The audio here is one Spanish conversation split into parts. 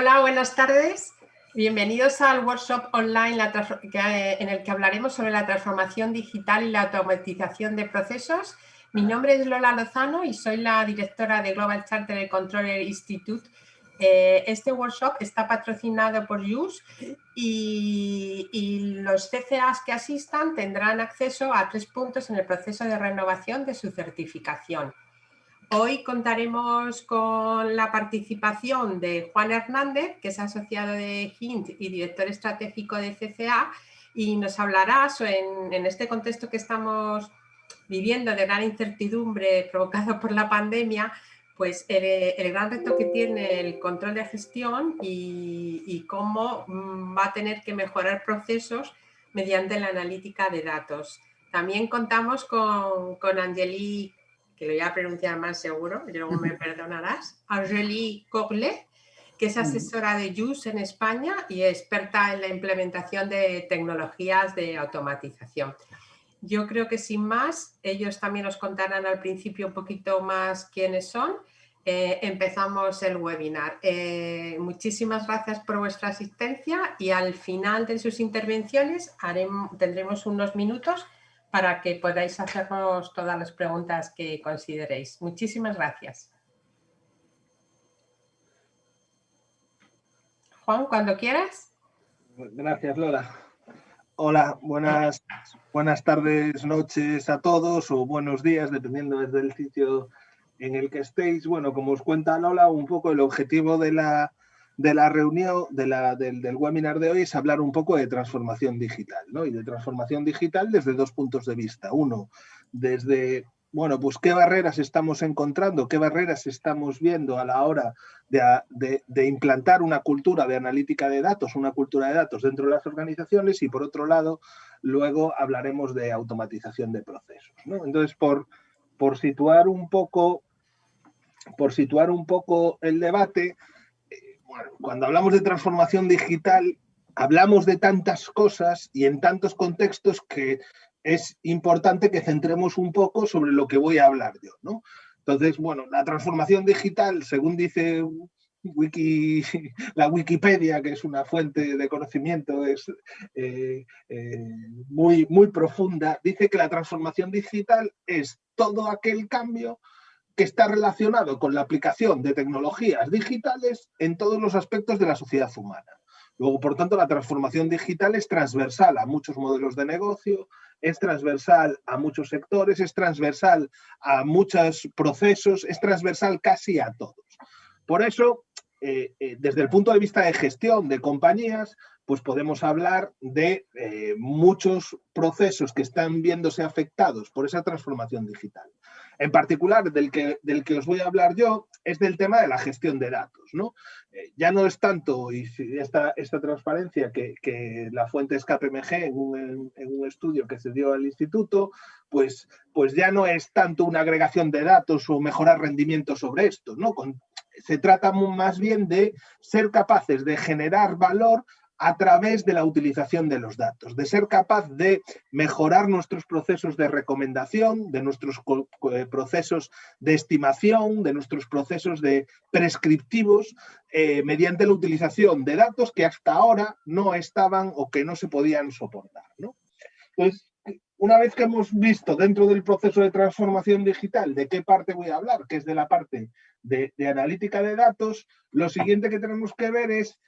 Hola, buenas tardes. Bienvenidos al workshop online en el que hablaremos sobre la transformación digital y la automatización de procesos. Mi nombre es Lola Lozano y soy la directora de Global Chartered Controller Institute. Este workshop está patrocinado por JUS y los CCAs que asistan tendrán acceso a 3 puntos en el proceso de renovación de su certificación. Hoy contaremos con la participación de Juan Hernández, que es asociado de Hint y director estratégico de CCA, y nos hablará en este contexto que estamos viviendo de gran incertidumbre provocado por la pandemia, pues el gran reto que tiene el control de gestión y cómo va a tener que mejorar procesos mediante la analítica de datos. También contamos con Angélique, que lo voy a pronunciar más seguro, y luego me perdonarás, Angélique Corlet, que es asesora de JUS en España y experta en la implementación de tecnologías de automatización. Yo creo que sin más, ellos también nos contarán al principio un poquito más quiénes son. Empezamos el webinar. Muchísimas gracias por vuestra asistencia y al final de sus intervenciones tendremos unos minutos para que podáis hacernos todas las preguntas que consideréis. Muchísimas gracias. Juan, cuando quieras. Gracias, Lola. Hola, buenas tardes, noches a todos o buenos días, dependiendo desde el sitio en el que estéis. Bueno, como os cuenta Lola, un poco el objetivo de la reunión, del webinar de hoy es hablar un poco de transformación digital, ¿no? Y de transformación digital desde 2 puntos de vista. Uno, desde, bueno, pues qué barreras estamos encontrando, qué barreras estamos viendo a la hora de implantar una cultura de analítica de datos, una cultura de datos dentro de las organizaciones, y por otro lado, luego hablaremos de automatización de procesos, ¿no? Entonces, por situar un poco el debate, bueno, cuando hablamos de transformación digital, hablamos de tantas cosas y en tantos contextos que es importante que centremos un poco sobre lo que voy a hablar yo, ¿no? Entonces, bueno, la transformación digital, según dice la Wikipedia, que es una fuente de conocimiento muy profunda, dice que la transformación digital es todo aquel cambio que está relacionado con la aplicación de tecnologías digitales en todos los aspectos de la sociedad humana. Luego, por tanto, la transformación digital es transversal a muchos modelos de negocio, es transversal a muchos sectores, es transversal a muchos procesos, es transversal casi a todos. Por eso, desde el punto de vista de gestión de compañías, pues podemos hablar de muchos procesos que están viéndose afectados por esa transformación digital. En particular, del que os voy a hablar yo, es del tema de la gestión de datos, ¿no? Ya no es tanto, y esta transparencia que la fuente es KPMG en un estudio que se dio al instituto, pues ya no es tanto una agregación de datos o mejorar rendimiento sobre esto, ¿no? Se trata más bien de ser capaces de generar valor a través de la utilización de los datos, de ser capaz de mejorar nuestros procesos de recomendación, de nuestros procesos de estimación, de nuestros procesos de prescriptivos, mediante la utilización de datos que hasta ahora no estaban o que no se podían soportar, ¿no? Entonces, una vez que hemos visto dentro del proceso de transformación digital de qué parte voy a hablar, que es de la parte de analítica de datos, lo siguiente que tenemos que ver es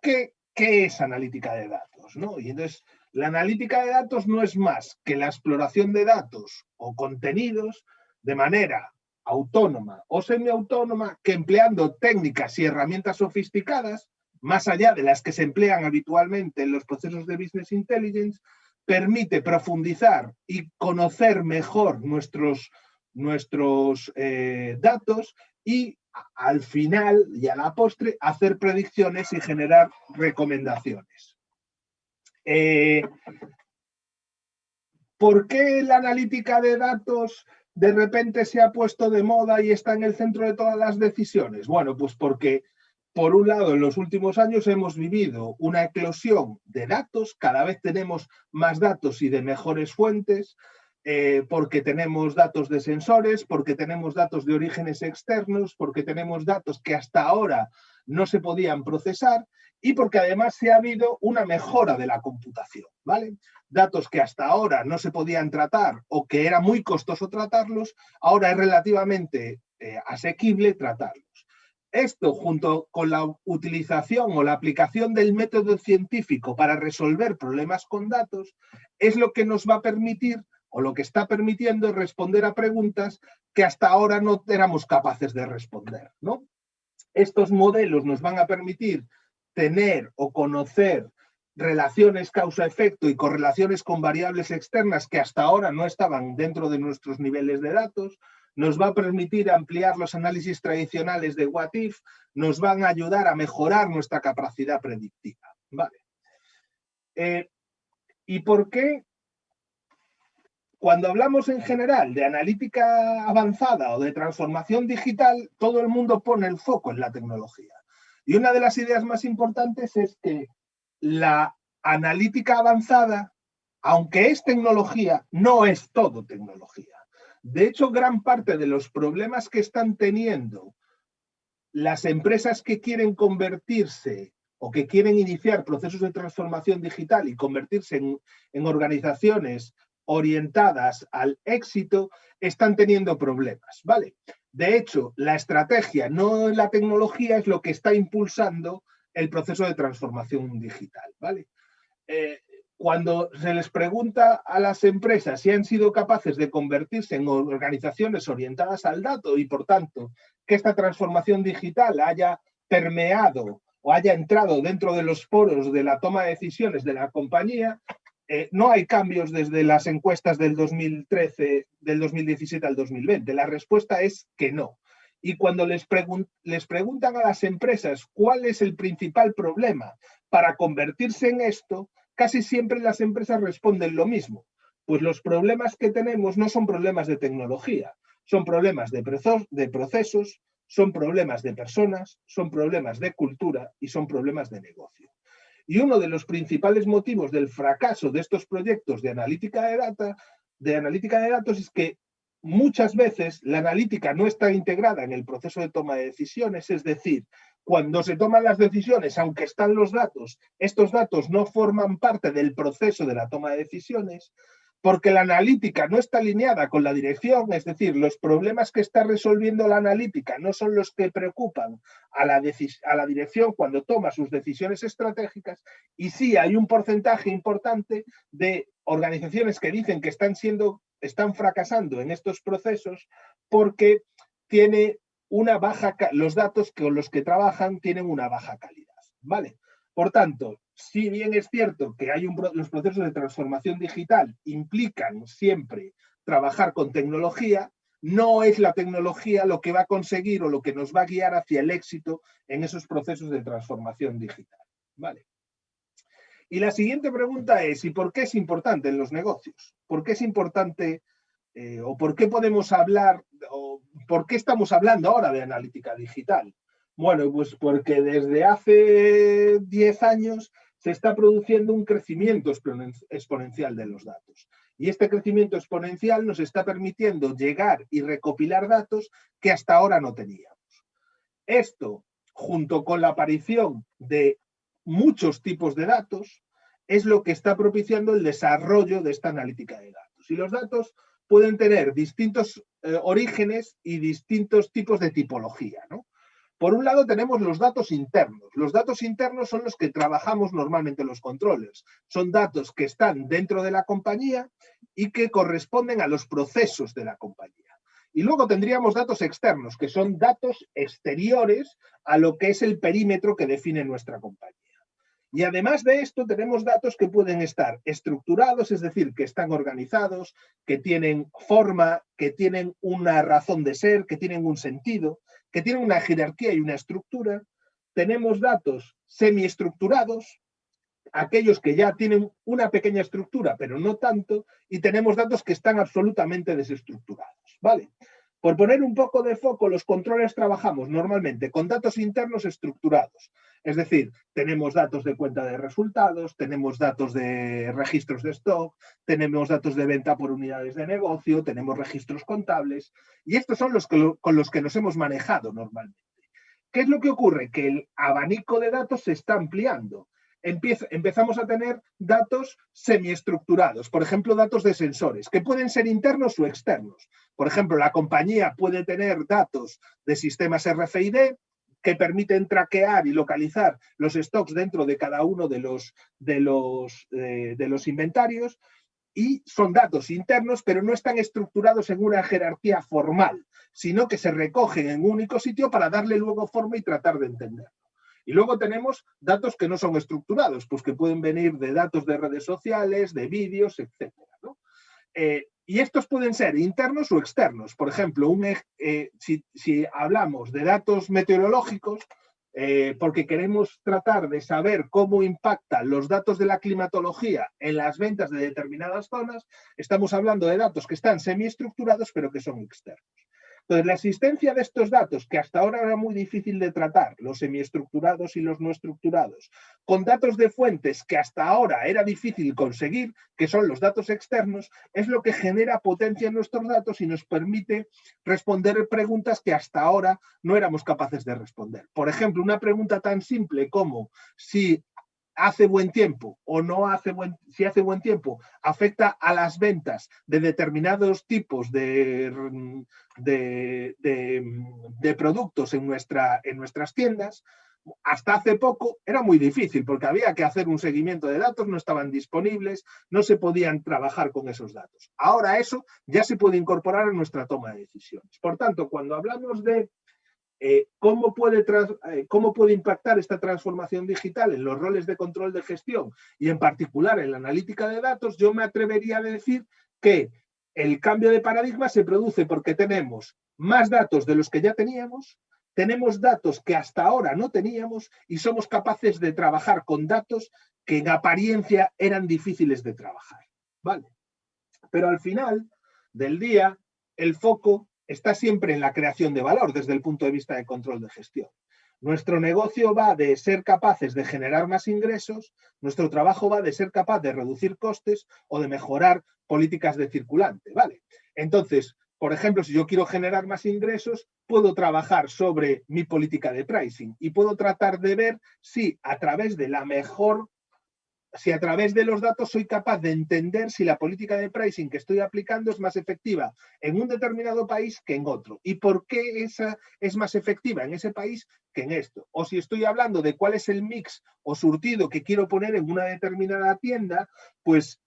qué es analítica de datos, ¿no? Y entonces, la analítica de datos no es más que la exploración de datos o contenidos de manera autónoma o semiautónoma, que empleando técnicas y herramientas sofisticadas, más allá de las que se emplean habitualmente en los procesos de Business Intelligence, permite profundizar y conocer mejor nuestros datos y al final y a la postre hacer predicciones y generar recomendaciones. ¿Por qué la analítica de datos de repente se ha puesto de moda y está en el centro de todas las decisiones? Bueno, pues porque, por un lado, en los últimos años hemos vivido una eclosión de datos, cada vez tenemos más datos y de mejores fuentes. porque tenemos datos de sensores, porque tenemos datos de orígenes externos, porque tenemos datos que hasta ahora no se podían procesar y porque además se ha habido una mejora de la computación, ¿vale? Datos que hasta ahora no se podían tratar o que era muy costoso tratarlos, ahora es relativamente asequible tratarlos. Esto, junto con la utilización o la aplicación del método científico para resolver problemas con datos, es lo que nos va a permitir o lo que está permitiendo responder a preguntas que hasta ahora no éramos capaces de responder, ¿no? Estos modelos nos van a permitir tener o conocer relaciones causa-efecto y correlaciones con variables externas que hasta ahora no estaban dentro de nuestros niveles de datos, nos va a permitir ampliar los análisis tradicionales de what if, nos van a ayudar a mejorar nuestra capacidad predictiva. ¿Vale? ¿Y por qué? Cuando hablamos en general de analítica avanzada o de transformación digital, todo el mundo pone el foco en la tecnología. Y una de las ideas más importantes es que la analítica avanzada, aunque es tecnología, no es todo tecnología. De hecho, gran parte de los problemas que están teniendo las empresas que quieren convertirse o que quieren iniciar procesos de transformación digital y convertirse en organizaciones orientadas al éxito, están teniendo problemas, ¿vale? De hecho, la estrategia, no la tecnología, es lo que está impulsando el proceso de transformación digital, ¿vale? Cuando se les pregunta a las empresas si han sido capaces de convertirse en organizaciones orientadas al dato y, por tanto, que esta transformación digital haya permeado o haya entrado dentro de los poros de la toma de decisiones de la compañía, no hay cambios desde las encuestas del 2013, del 2017 al 2020. La respuesta es que no. Y cuando les preguntan a las empresas cuál es el principal problema para convertirse en esto, casi siempre las empresas responden lo mismo. Pues los problemas que tenemos no son problemas de tecnología, son problemas de procesos, son problemas de personas, son problemas de cultura y son problemas de negocio. Y uno de los principales motivos del fracaso de estos proyectos de analítica de datos es que muchas veces la analítica no está integrada en el proceso de toma de decisiones, es decir, cuando se toman las decisiones, aunque están los datos, estos datos no forman parte del proceso de la toma de decisiones, porque la analítica no está alineada con la dirección, es decir, los problemas que está resolviendo la analítica no son los que preocupan a la dirección cuando toma sus decisiones estratégicas, y sí hay un porcentaje importante de organizaciones que dicen que están fracasando en estos procesos porque los datos con los que trabajan tienen una baja calidad, ¿vale? Por tanto, si bien es cierto que los procesos de transformación digital implican siempre trabajar con tecnología, no es la tecnología lo que va a conseguir o lo que nos va a guiar hacia el éxito en esos procesos de transformación digital, ¿vale? Y la siguiente pregunta es, ¿y por qué es importante en los negocios? ¿Por qué es importante o por qué podemos hablar o por qué estamos hablando ahora de analítica digital? Bueno, pues porque desde hace 10 años se está produciendo un crecimiento exponencial de los datos. Y este crecimiento exponencial nos está permitiendo llegar y recopilar datos que hasta ahora no teníamos. Esto, junto con la aparición de muchos tipos de datos, es lo que está propiciando el desarrollo de esta analítica de datos. Y los datos pueden tener distintos orígenes y distintos tipos de tipología, ¿no? Por un lado tenemos los datos internos. Los datos internos son los que trabajamos normalmente los controllers. Son datos que están dentro de la compañía y que corresponden a los procesos de la compañía. Y luego tendríamos datos externos, que son datos exteriores a lo que es el perímetro que define nuestra compañía. Y además de esto tenemos datos que pueden estar estructurados, es decir, que están organizados, que tienen forma, que tienen una razón de ser, que tienen un sentido, que tienen una jerarquía y una estructura. Tenemos datos semiestructurados, aquellos que ya tienen una pequeña estructura, pero no tanto, y tenemos datos que están absolutamente desestructurados, ¿vale? Por poner un poco de foco, los controles trabajamos normalmente con datos internos estructurados. Es decir, tenemos datos de cuenta de resultados, tenemos datos de registros de stock, tenemos datos de venta por unidades de negocio, tenemos registros contables, y estos son los con los que nos hemos manejado normalmente. ¿Qué es lo que ocurre? Que el abanico de datos se está ampliando. Empezamos a tener datos semiestructurados, por ejemplo, datos de sensores, que pueden ser internos o externos. Por ejemplo, la compañía puede tener datos de sistemas RFID que permiten traquear y localizar los stocks dentro de cada uno de los inventarios, y son datos internos, pero no están estructurados en una jerarquía formal, sino que se recogen en un único sitio para darle luego forma y tratar de entenderlo. Y luego tenemos datos que no son estructurados, pues que pueden venir de datos de redes sociales, de vídeos, etc., ¿no? Y estos pueden ser internos o externos. Por ejemplo, si hablamos de datos meteorológicos, porque queremos tratar de saber cómo impactan los datos de la climatología en las ventas de determinadas zonas, estamos hablando de datos que están semiestructurados, pero que son externos. Entonces, la existencia de estos datos, que hasta ahora era muy difícil de tratar, los semiestructurados y los no estructurados, con datos de fuentes que hasta ahora era difícil conseguir, que son los datos externos, es lo que genera potencia en nuestros datos y nos permite responder preguntas que hasta ahora no éramos capaces de responder. Por ejemplo, una pregunta tan simple como si hace buen tiempo o no hace si hace buen tiempo, afecta a las ventas de determinados tipos de productos en nuestras tiendas. Hasta hace poco era muy difícil porque había que hacer un seguimiento de datos, no estaban disponibles, no se podían trabajar con esos datos. Ahora eso ya se puede incorporar en nuestra toma de decisiones. Por tanto, cuando hablamos de ¿cómo puede impactar esta transformación digital en los roles de control de gestión y en particular en la analítica de datos? Yo me atrevería a decir que el cambio de paradigma se produce porque tenemos más datos de los que ya teníamos, tenemos datos que hasta ahora no teníamos y somos capaces de trabajar con datos que en apariencia eran difíciles de trabajar, ¿vale? Pero al final del día, el foco está siempre en la creación de valor desde el punto de vista de control de gestión. Nuestro negocio va de ser capaces de generar más ingresos, nuestro trabajo va de ser capaz de reducir costes o de mejorar políticas de circulante, ¿vale? Entonces, por ejemplo, si yo quiero generar más ingresos, puedo trabajar sobre mi política de pricing y puedo tratar de ver si a través de los datos soy capaz de entender si la política de pricing que estoy aplicando es más efectiva en un determinado país que en otro. ¿Y por qué esa es más efectiva en ese país que en esto? O si estoy hablando de cuál es el mix o surtido que quiero poner en una determinada tienda, pues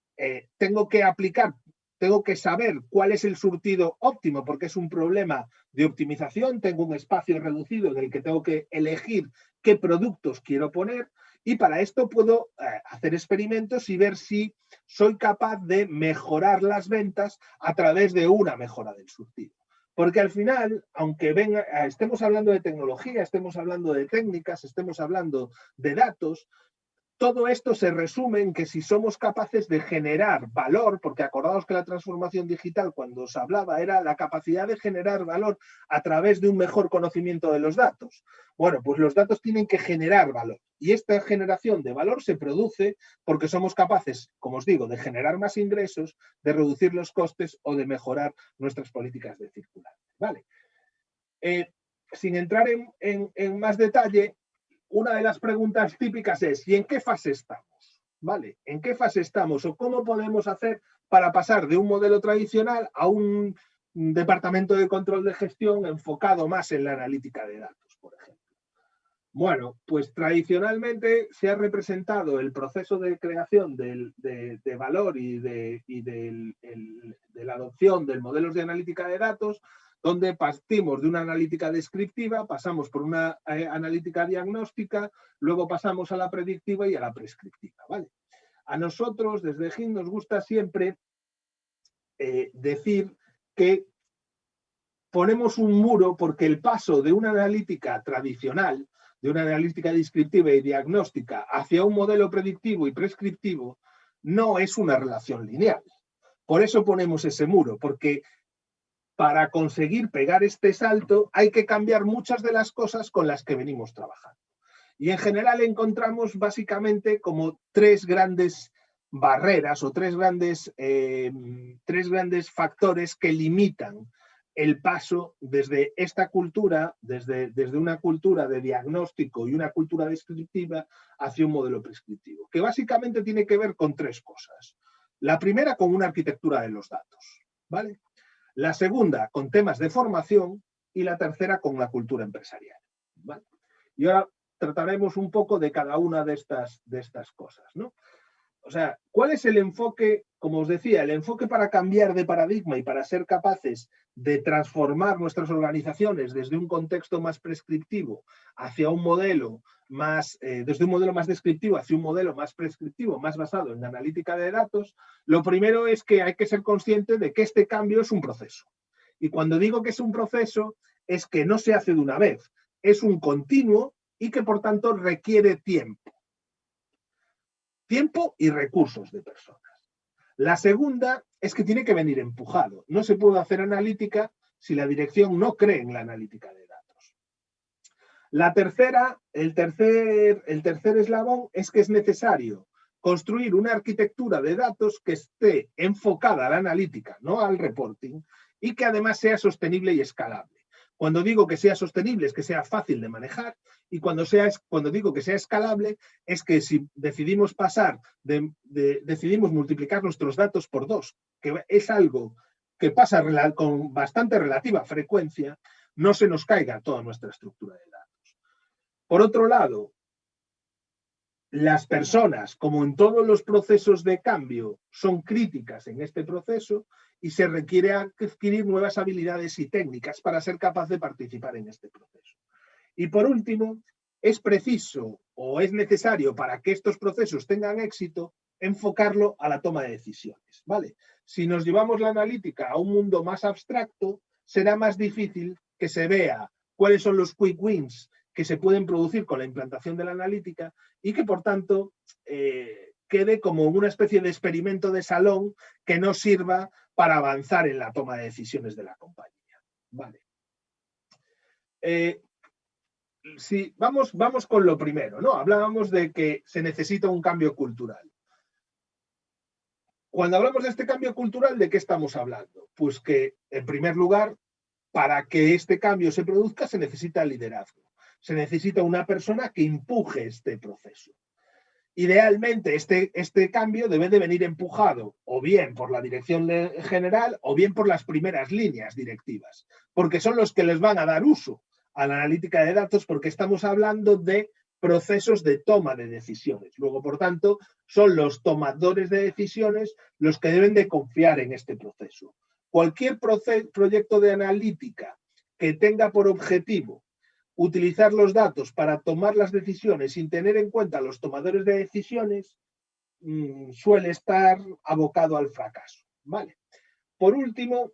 tengo que saber cuál es el surtido óptimo, porque es un problema de optimización. Tengo un espacio reducido en el que tengo que elegir qué productos quiero poner. Y para esto puedo hacer experimentos y ver si soy capaz de mejorar las ventas a través de una mejora del surtido. Porque al final, aunque estemos hablando de tecnología, estemos hablando de técnicas, estemos hablando de datos, todo esto se resume en que si somos capaces de generar valor, porque acordaos que la transformación digital, cuando os hablaba, era la capacidad de generar valor a través de un mejor conocimiento de los datos. Bueno, pues los datos tienen que generar valor. Y esta generación de valor se produce porque somos capaces, como os digo, de generar más ingresos, de reducir los costes o de mejorar nuestras políticas de circulante, ¿vale? Sin entrar en más detalle, una de las preguntas típicas es, ¿y en qué fase estamos? ¿Vale? ¿En qué fase estamos? ¿O cómo podemos hacer para pasar de un modelo tradicional a un departamento de control de gestión enfocado más en la analítica de datos, por ejemplo? Bueno, pues tradicionalmente se ha representado el proceso de creación de valor y de la adopción de modelos de analítica de datos, donde partimos de una analítica descriptiva, pasamos por una analítica diagnóstica, luego pasamos a la predictiva y a la prescriptiva, ¿vale? A nosotros, desde GIN, nos gusta siempre decir que ponemos un muro porque el paso de una analítica tradicional, de una analítica descriptiva y diagnóstica, hacia un modelo predictivo y prescriptivo, no es una relación lineal. Por eso ponemos ese muro, porque para conseguir pegar este salto hay que cambiar muchas de las cosas con las que venimos trabajando. Y en general encontramos básicamente como tres grandes barreras o tres grandes factores que limitan el paso desde esta cultura, desde una cultura de diagnóstico y una cultura descriptiva hacia un modelo prescriptivo, que básicamente tiene que ver con tres cosas. La primera, con una arquitectura de los datos, ¿vale? La segunda, con temas de formación, y la tercera, con la cultura empresarial, ¿vale? Y ahora trataremos un poco de cada una de estas cosas, ¿no? O sea, ¿cuál es el enfoque? Como os decía, el enfoque para cambiar de paradigma y para ser capaces de transformar nuestras organizaciones desde un contexto más prescriptivo hacia un modelo más, desde un modelo más descriptivo hacia un modelo más prescriptivo, más basado en la analítica de datos, lo primero es que hay que ser consciente de que este cambio es un proceso. Y cuando digo que es un proceso, es que no se hace de una vez, es un continuo y que por tanto requiere tiempo. Tiempo y recursos de personas. La segunda es que tiene que venir empujado. No se puede hacer analítica si la dirección no cree en la analítica de datos. La tercera, el tercer eslabón es que es necesario construir una arquitectura de datos que esté enfocada a la analítica, no al reporting, y que además sea sostenible y escalable. Cuando digo que sea sostenible es que sea fácil de manejar, y cuando digo que sea escalable es que si decidimos decidimos multiplicar nuestros datos por 2, que es algo que pasa con bastante relativa frecuencia, no se nos caiga toda nuestra estructura de datos. Por otro lado, las personas, como en todos los procesos de cambio, son críticas en este proceso y se requiere adquirir nuevas habilidades y técnicas para ser capaz de participar en este proceso. Y por último, es preciso o es necesario para que estos procesos tengan éxito enfocarlo a la toma de decisiones, ¿vale? Si nos llevamos la analítica a un mundo más abstracto, será más difícil que se vea cuáles son los quick wins que se pueden producir con la implantación de la analítica y que, por tanto, quede como una especie de experimento de salón que no sirva para avanzar en la toma de decisiones de la compañía. Vale. Si vamos con lo primero, ¿no? Hablábamos de que se necesita un cambio cultural. Cuando hablamos de este cambio cultural, ¿de qué estamos hablando? Pues que, en primer lugar, para que este cambio se produzca, se necesita liderazgo. Se necesita una persona que empuje este proceso. Idealmente, este cambio debe de venir empujado o bien por la dirección general o bien por las primeras líneas directivas, porque son los que les van a dar uso a la analítica de datos, porque estamos hablando de procesos de toma de decisiones. Luego, por tanto, son los tomadores de decisiones los que deben de confiar en este proceso. Cualquier proyecto de analítica que tenga por objetivo utilizar los datos para tomar las decisiones sin tener en cuenta a los tomadores de decisiones suele estar abocado al fracaso, ¿vale? Por último,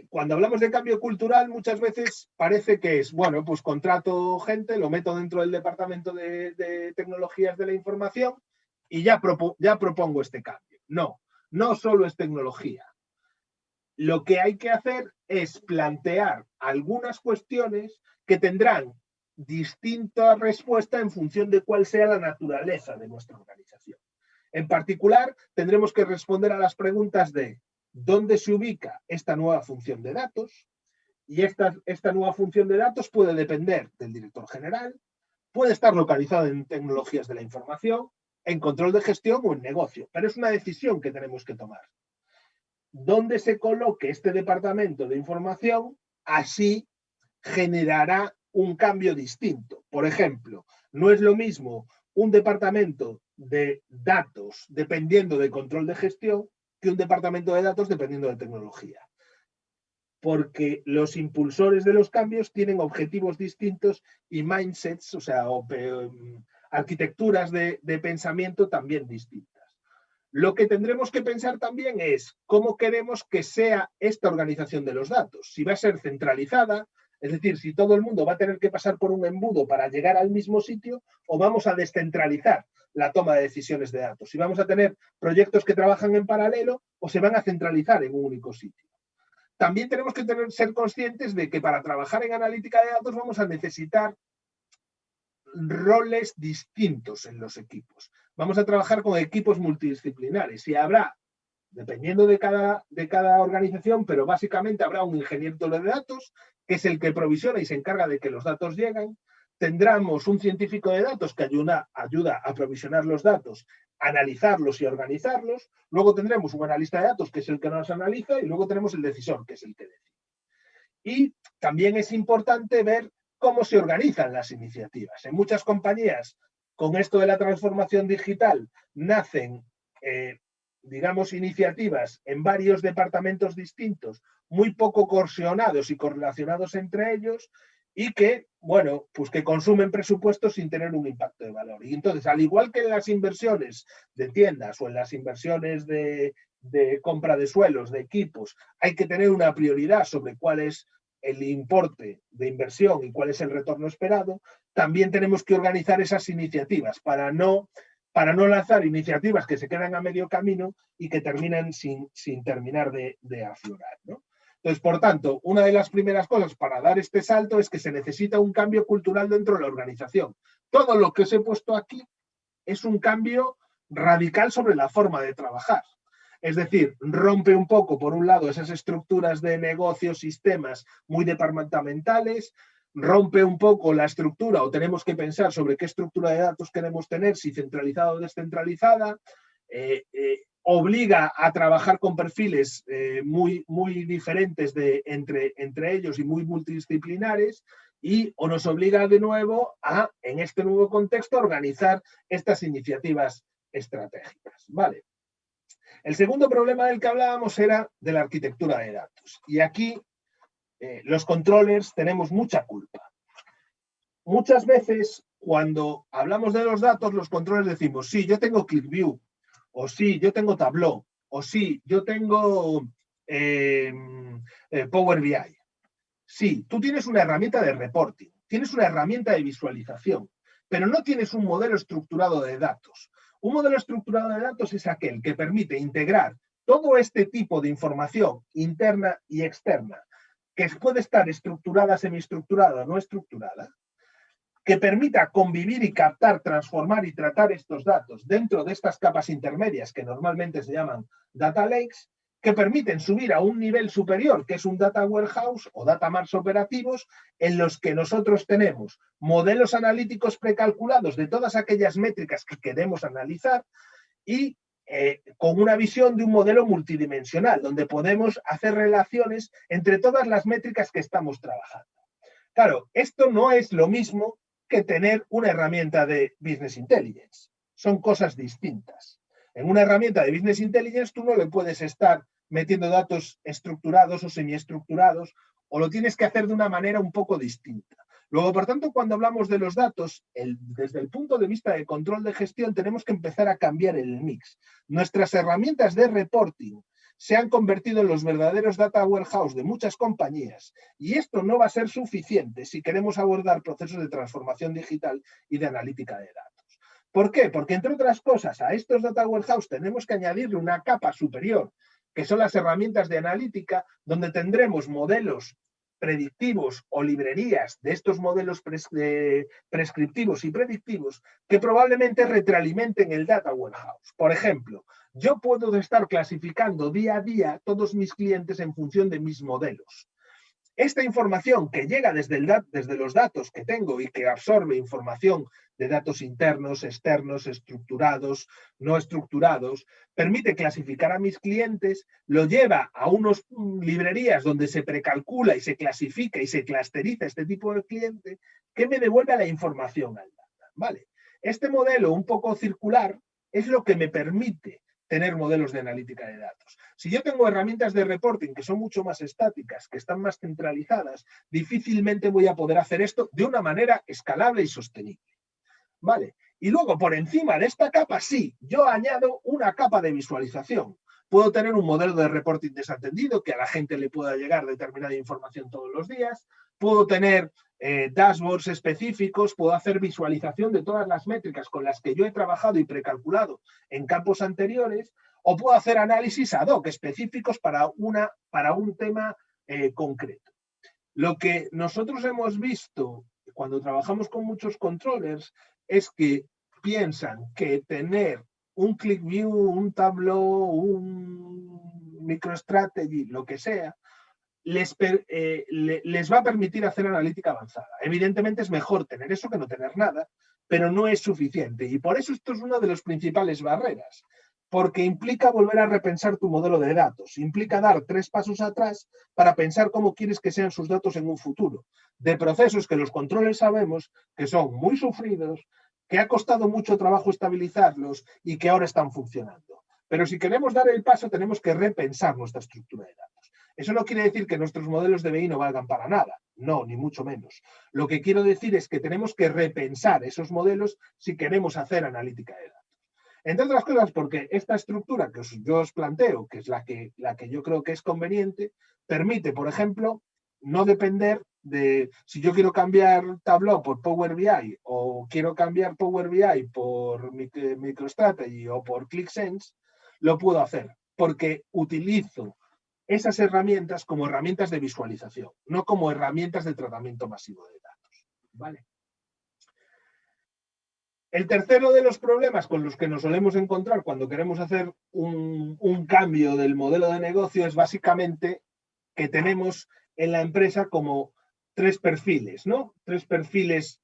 cuando hablamos de cambio cultural, muchas veces parece que es, bueno, pues contrato gente, lo meto dentro del departamento de tecnologías de la información y ya propongo este cambio. No, no solo es tecnología. Lo que hay que hacer es plantear algunas cuestiones que tendrán distinta respuesta en función de cuál sea la naturaleza de nuestra organización. En particular, tendremos que responder a las preguntas de ¿dónde se ubica esta nueva función de datos? Y esta nueva función de datos puede depender del director general, puede estar localizada en tecnologías de la información, en control de gestión o en negocio, pero es una decisión que tenemos que tomar. Dónde se coloque este departamento de información, así generará un cambio distinto. Por ejemplo, no es lo mismo un departamento de datos dependiendo de control de gestión que un departamento de datos dependiendo de tecnología. Porque los impulsores de los cambios tienen objetivos distintos y mindsets, o sea, arquitecturas de pensamiento también distintas. Lo que tendremos que pensar también es cómo queremos que sea esta organización de los datos. Si va a ser centralizada, es decir, si todo el mundo va a tener que pasar por un embudo para llegar al mismo sitio, o vamos a descentralizar la toma de decisiones de datos. Si vamos a tener proyectos que trabajan en paralelo o se van a centralizar en un único sitio. también tenemos que ser conscientes de que para trabajar en analítica de datos vamos a necesitar roles distintos en los equipos. Vamos a trabajar con equipos multidisciplinares y habrá, dependiendo de cada organización, pero básicamente habrá un ingeniero de datos, que es el que provisiona y se encarga de que los datos lleguen. Tendremos un científico de datos que ayuda a provisionar los datos, analizarlos y organizarlos. Luego tendremos un analista de datos, que es el que nos analiza, y luego tenemos el decisor, que es el que decide. Y también es importante ver cómo se organizan las iniciativas. En muchas compañías, con esto de la transformación digital, nacen, digamos, iniciativas en varios departamentos distintos, muy poco coordinados y correlacionados entre ellos, y que, bueno, pues que consumen presupuestos sin tener un impacto de valor. Y entonces, al igual que en las inversiones de tiendas o en las inversiones de compra de suelos, de equipos, hay que tener una prioridad sobre cuál es el importe de inversión y cuál es el retorno esperado, también tenemos que organizar esas iniciativas para no lanzar iniciativas que se quedan a medio camino y que terminan sin terminar de aflorar, ¿no? Entonces, por tanto, una de las primeras cosas para dar este salto es que se necesita un cambio cultural dentro de la organización. Todo lo que os he puesto aquí es un cambio radical sobre la forma de trabajar. Es decir, rompe un poco, por un lado, esas estructuras de negocios, sistemas muy departamentales, rompe un poco la estructura, o tenemos que pensar sobre qué estructura de datos queremos tener, si centralizada o descentralizada, obliga a trabajar con perfiles muy diferentes entre ellos y muy multidisciplinares, o nos obliga de nuevo a, en este nuevo contexto, organizar estas iniciativas estratégicas. ¿Vale? El segundo problema del que hablábamos era de la arquitectura de datos. Y aquí los controllers tenemos mucha culpa. Muchas veces, cuando hablamos de los datos, los controllers decimos, sí, yo tengo ClickView, o sí, yo tengo Tableau, o sí, yo tengo Power BI. Sí, tú tienes una herramienta de reporting, tienes una herramienta de visualización, pero no tienes un modelo estructurado de datos. Un modelo estructurado de datos es aquel que permite integrar todo este tipo de información interna y externa, que puede estar estructurada, semiestructurada o no estructurada, que permita convivir y captar, transformar y tratar estos datos dentro de estas capas intermedias que normalmente se llaman data lakes, que permiten subir a un nivel superior, que es un data warehouse o data marts operativos, en los que nosotros tenemos modelos analíticos precalculados de todas aquellas métricas que queremos analizar y con una visión de un modelo multidimensional, donde podemos hacer relaciones entre todas las métricas que estamos trabajando. Claro, esto no es lo mismo que tener una herramienta de Business Intelligence. Son cosas distintas. En una herramienta de Business Intelligence tú no le puedes estar metiendo datos estructurados o semiestructurados, o lo tienes que hacer de una manera un poco distinta. Luego, por tanto, cuando hablamos de los datos, desde el punto de vista de control de gestión, tenemos que empezar a cambiar el mix. Nuestras herramientas de reporting se han convertido en los verdaderos data warehouse de muchas compañías, y esto no va a ser suficiente si queremos abordar procesos de transformación digital y de analítica de datos. ¿Por qué? Porque, entre otras cosas, a estos data warehouse tenemos que añadirle una capa superior, que son las herramientas de analítica, donde tendremos modelos predictivos o librerías de estos modelos prescriptivos y predictivos que probablemente retroalimenten el data warehouse. Por ejemplo, yo puedo estar clasificando día a día todos mis clientes en función de mis modelos. Esta información que llega desde los datos que tengo y que absorbe información de datos internos, externos, estructurados, no estructurados, permite clasificar a mis clientes, lo lleva a unas librerías donde se precalcula y se clasifica y se clusteriza este tipo de cliente, que me devuelve la información al data. ¿Vale? Este modelo un poco circular es lo que me permite tener modelos de analítica de datos. Si yo tengo herramientas de reporting que son mucho más estáticas, que están más centralizadas, difícilmente voy a poder hacer esto de una manera escalable y sostenible. ¿Vale? Y luego, por encima de esta capa, sí, yo añado una capa de visualización. Puedo tener un modelo de reporting desatendido que a la gente le pueda llegar determinada información todos los días. Puedo tener dashboards específicos, puedo hacer visualización de todas las métricas con las que yo he trabajado y precalculado en campos anteriores, o puedo hacer análisis ad hoc específicos para un tema concreto. Lo que nosotros hemos visto cuando trabajamos con muchos controllers es que piensan que tener un ClickView, un Tableau, un MicroStrategy, lo que sea, les va a permitir hacer analítica avanzada. Evidentemente es mejor tener eso que no tener nada, pero no es suficiente. Y por eso esto es una de las principales barreras, porque implica volver a repensar tu modelo de datos, implica dar 3 pasos atrás para pensar cómo quieres que sean sus datos en un futuro, de procesos que los controles sabemos que son muy sufridos, que ha costado mucho trabajo estabilizarlos y que ahora están funcionando. Pero si queremos dar el paso, tenemos que repensar nuestra estructura de datos. Eso no quiere decir que nuestros modelos de BI no valgan para nada, no, ni mucho menos. Lo que quiero decir es que tenemos que repensar esos modelos si queremos hacer analítica de datos. Entre otras cosas, porque esta estructura que yo os planteo, que es la que yo creo que es conveniente, permite, por ejemplo, no depender de si yo quiero cambiar Tableau por Power BI o quiero cambiar Power BI por MicroStrategy o por ClickSense, lo puedo hacer porque utilizo esas herramientas como herramientas de visualización, no como herramientas de tratamiento masivo de datos. ¿Vale? El tercero de los problemas con los que nos solemos encontrar cuando queremos hacer un cambio del modelo de negocio es básicamente que tenemos en la empresa como 3 perfiles, ¿no? 3 perfiles,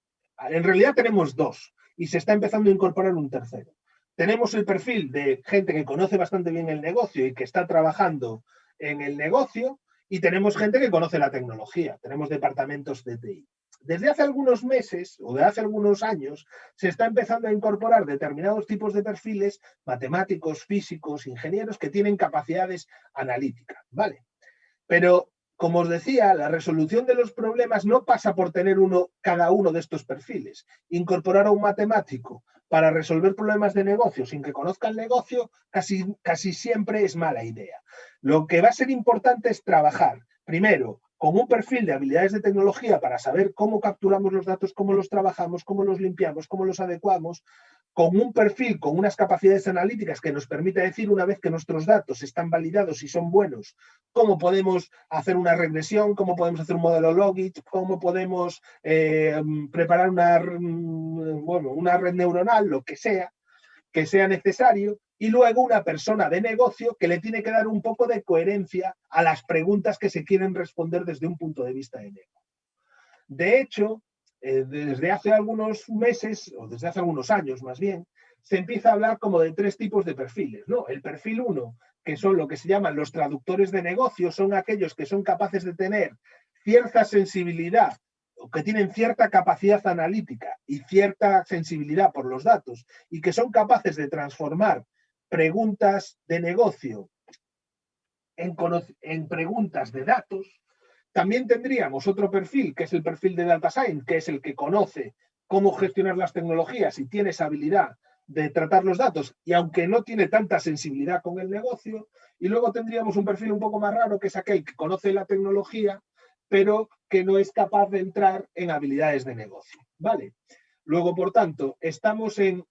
en realidad tenemos 2 y se está empezando a incorporar un tercero. Tenemos el perfil de gente que conoce bastante bien el negocio y que está trabajando en el negocio, y tenemos gente que conoce la tecnología, tenemos departamentos de TI. Desde hace algunos meses o de hace algunos años se está empezando a incorporar determinados tipos de perfiles, matemáticos, físicos, ingenieros, que tienen capacidades analíticas, ¿vale? Pero, como os decía, la resolución de los problemas no pasa por tener cada uno de estos perfiles. Incorporar a un matemático para resolver problemas de negocio sin que conozca el negocio casi siempre es mala idea. Lo que va a ser importante es trabajar, primero, con un perfil de habilidades de tecnología para saber cómo capturamos los datos, cómo los trabajamos, cómo los limpiamos, cómo los adecuamos, con un perfil, con unas capacidades analíticas que nos permita decir, una vez que nuestros datos están validados y son buenos, cómo podemos hacer una regresión, cómo podemos hacer un modelo Logit, cómo podemos preparar una red neuronal, lo que sea necesario, y luego una persona de negocio que le tiene que dar un poco de coherencia a las preguntas que se quieren responder desde un punto de vista de negocio. De hecho, desde hace algunos meses, o desde hace algunos años más bien, se empieza a hablar como de 3 tipos de perfiles, ¿no? El perfil 1, que son lo que se llaman los traductores de negocio, son aquellos que son capaces de tener cierta sensibilidad, o que tienen cierta capacidad analítica y cierta sensibilidad por los datos, y que son capaces de transformar preguntas de negocio en preguntas de datos. También tendríamos otro perfil, que es el perfil de Data Science, que es el que conoce cómo gestionar las tecnologías y tiene esa habilidad de tratar los datos, y aunque no tiene tanta sensibilidad con el negocio. Y luego tendríamos un perfil un poco más raro, que es aquel que conoce la tecnología, pero que no es capaz de entrar en habilidades de negocio. ¿Vale? Luego, por tanto, estamos en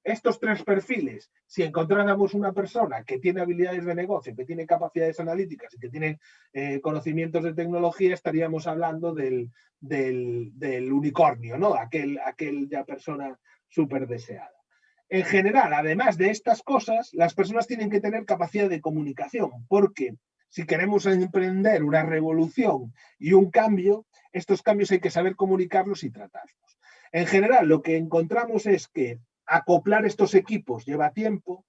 estos 3 perfiles. Si encontráramos una persona que tiene habilidades de negocio, que tiene capacidades analíticas y que tiene conocimientos de tecnología, estaríamos hablando del unicornio, ¿no? Aquel ya persona súper deseada. En general, además de estas cosas, las personas tienen que tener capacidad de comunicación, porque si queremos emprender una revolución y un cambio, estos cambios hay que saber comunicarlos y tratarlos. En general, lo que encontramos es que acoplar estos equipos lleva tiempo,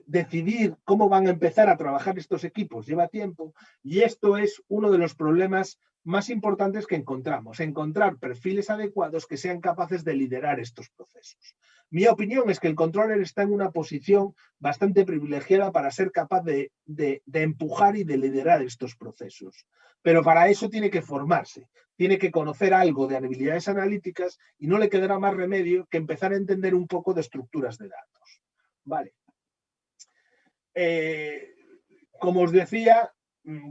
decidir cómo van a empezar a trabajar estos equipos lleva tiempo, y esto es uno de los problemas más importantes que encontramos, encontrar perfiles adecuados que sean capaces de liderar estos procesos. Mi opinión es que el controller está en una posición bastante privilegiada para ser capaz de empujar y de liderar estos procesos. Pero para eso tiene que formarse, tiene que conocer algo de habilidades analíticas, y no le quedará más remedio que empezar a entender un poco de estructuras de datos. Vale. Como os decía,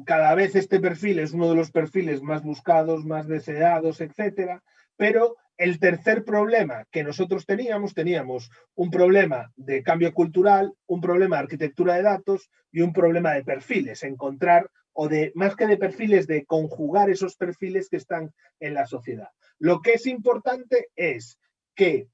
cada vez este perfil es uno de los perfiles más buscados, más deseados, etcétera, pero El tercer problema que nosotros teníamos un problema de cambio cultural, un problema de arquitectura de datos y un problema de perfiles, encontrar, o de más que de perfiles, de conjugar esos perfiles que están en la sociedad. Lo que es importante es que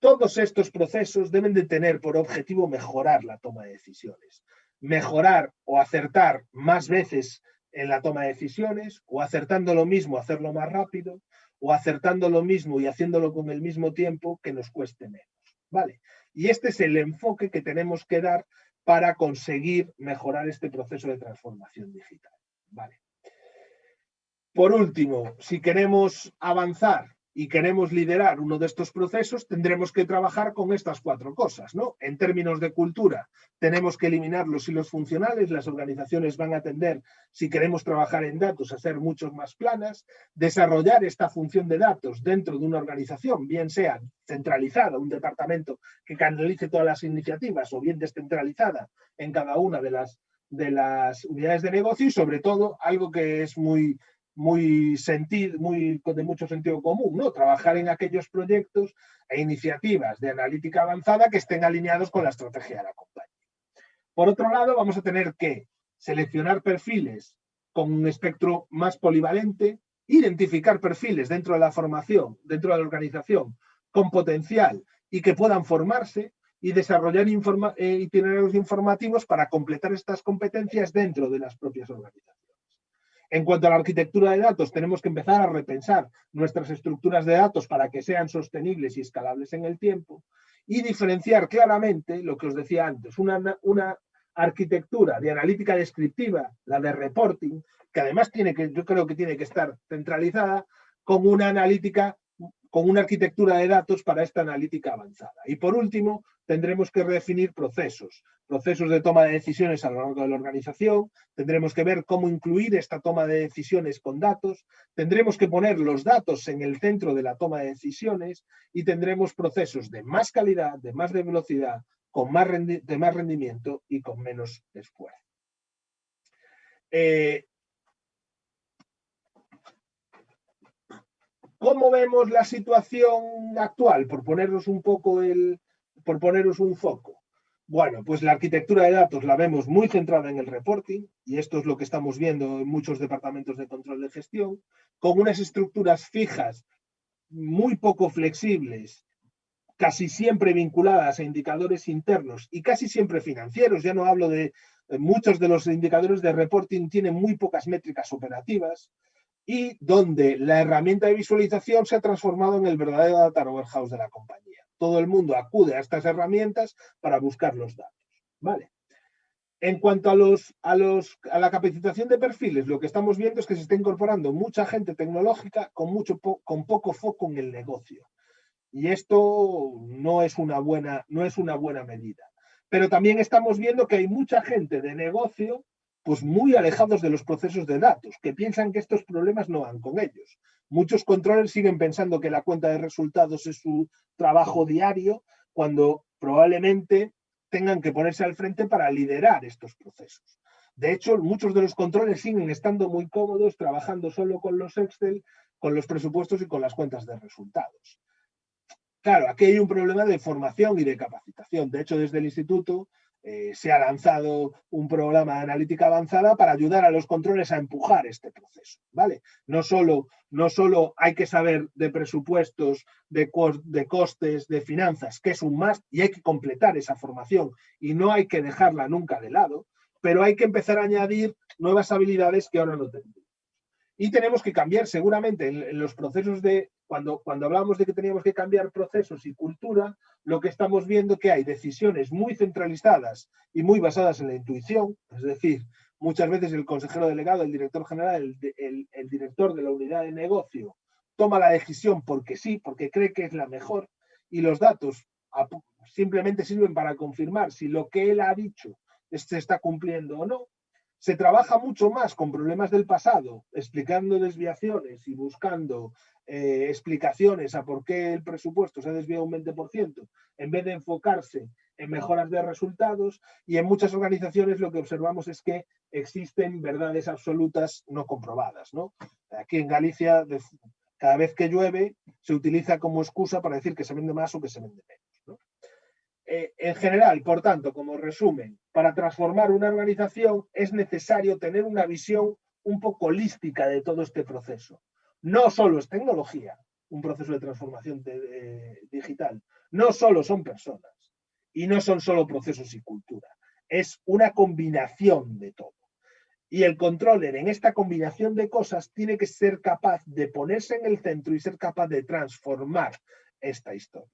todos estos procesos deben de tener por objetivo mejorar la toma de decisiones, mejorar o acertar más veces en la toma de decisiones, o acertando lo mismo, hacerlo más rápido, o acertando lo mismo y haciéndolo con el mismo tiempo que nos cueste menos, ¿vale? Y este es el enfoque que tenemos que dar para conseguir mejorar este proceso de transformación digital, ¿vale? Por último, si queremos avanzar y queremos liderar uno de estos procesos, tendremos que trabajar con estas 4 cosas, ¿no? En términos de cultura, tenemos que eliminar los hilos funcionales. Las organizaciones van a tender, si queremos trabajar en datos, a ser mucho más planas. Desarrollar esta función de datos dentro de una organización, bien sea centralizada, un departamento que canalice todas las iniciativas, o bien descentralizada en cada una de las unidades de negocio, y sobre todo, algo que es de mucho sentido común, ¿no? Trabajar en aquellos proyectos e iniciativas de analítica avanzada que estén alineados con la estrategia de la compañía. Por otro lado, vamos a tener que seleccionar perfiles con un espectro más polivalente, identificar perfiles dentro de la formación, dentro de la organización, con potencial y que puedan formarse, y desarrollar itinerarios informativos para completar estas competencias dentro de las propias organizaciones. En cuanto a la arquitectura de datos, tenemos que empezar a repensar nuestras estructuras de datos para que sean sostenibles y escalables en el tiempo, y diferenciar claramente lo que os decía antes, una arquitectura de analítica descriptiva, la de reporting, que además yo creo que tiene que estar centralizada, con una arquitectura de datos para esta analítica avanzada. Y por último, tendremos que redefinir procesos de toma de decisiones a lo largo de la organización. Tendremos que ver cómo incluir esta toma de decisiones con datos, tendremos que poner los datos en el centro de la toma de decisiones, y tendremos procesos de más calidad, de más velocidad, de más rendimiento y con menos esfuerzo. ¿Cómo vemos la situación actual? Por poneros un foco. Bueno, pues la arquitectura de datos la vemos muy centrada en el reporting, y esto es lo que estamos viendo en muchos departamentos de control de gestión, con unas estructuras fijas, muy poco flexibles, casi siempre vinculadas a indicadores internos y casi siempre financieros. Ya no hablo de muchos de los indicadores de reporting, tienen muy pocas métricas operativas, y donde la herramienta de visualización se ha transformado en el verdadero data warehouse de la compañía. Todo el mundo acude a estas herramientas para buscar los datos, ¿vale? En cuanto a la capacitación de perfiles, lo que estamos viendo es que se está incorporando mucha gente tecnológica con poco foco en el negocio. Y esto no es una buena medida. Pero también estamos viendo que hay mucha gente de negocio pues muy alejados de los procesos de datos, que piensan que estos problemas no van con ellos. Muchos controllers siguen pensando que la cuenta de resultados es su trabajo diario, cuando probablemente tengan que ponerse al frente para liderar estos procesos. De hecho, muchos de los controllers siguen estando muy cómodos trabajando solo con los Excel, con los presupuestos y con las cuentas de resultados. Claro, aquí hay un problema de formación y de capacitación. De hecho, desde el instituto se ha lanzado un programa de analítica avanzada para ayudar a los controles a empujar este proceso, ¿vale? No solo hay que saber de presupuestos, de costes, de finanzas, que es un must, y hay que completar esa formación y no hay que dejarla nunca de lado, pero hay que empezar a añadir nuevas habilidades que ahora no tenemos. Y tenemos que cambiar seguramente en los procesos cuando hablábamos de que teníamos que cambiar procesos y cultura, lo que estamos viendo que hay decisiones muy centralizadas y muy basadas en la intuición, es decir, muchas veces el consejero delegado, el director general, el director de la unidad de negocio toma la decisión porque sí, porque cree que es la mejor, y los datos simplemente sirven para confirmar si lo que él ha dicho se está cumpliendo o no. Se trabaja mucho más con problemas del pasado, explicando desviaciones y buscando explicaciones a por qué el presupuesto se ha desviado un 20%, en vez de enfocarse en mejoras de resultados. Y en muchas organizaciones lo que observamos es que existen verdades absolutas no comprobadas, ¿no? Aquí en Galicia Cada vez que llueve se utiliza como excusa para decir que se vende más o que se vende menos, ¿no? En general, por tanto, como resumen, para transformar una organización es necesario tener una visión un poco holística de todo este proceso. No solo es tecnología, un proceso de transformación digital, no solo son personas y no son solo procesos y cultura, es una combinación de todo. Y el controller en esta combinación de cosas tiene que ser capaz de ponerse en el centro y ser capaz de transformar esta historia.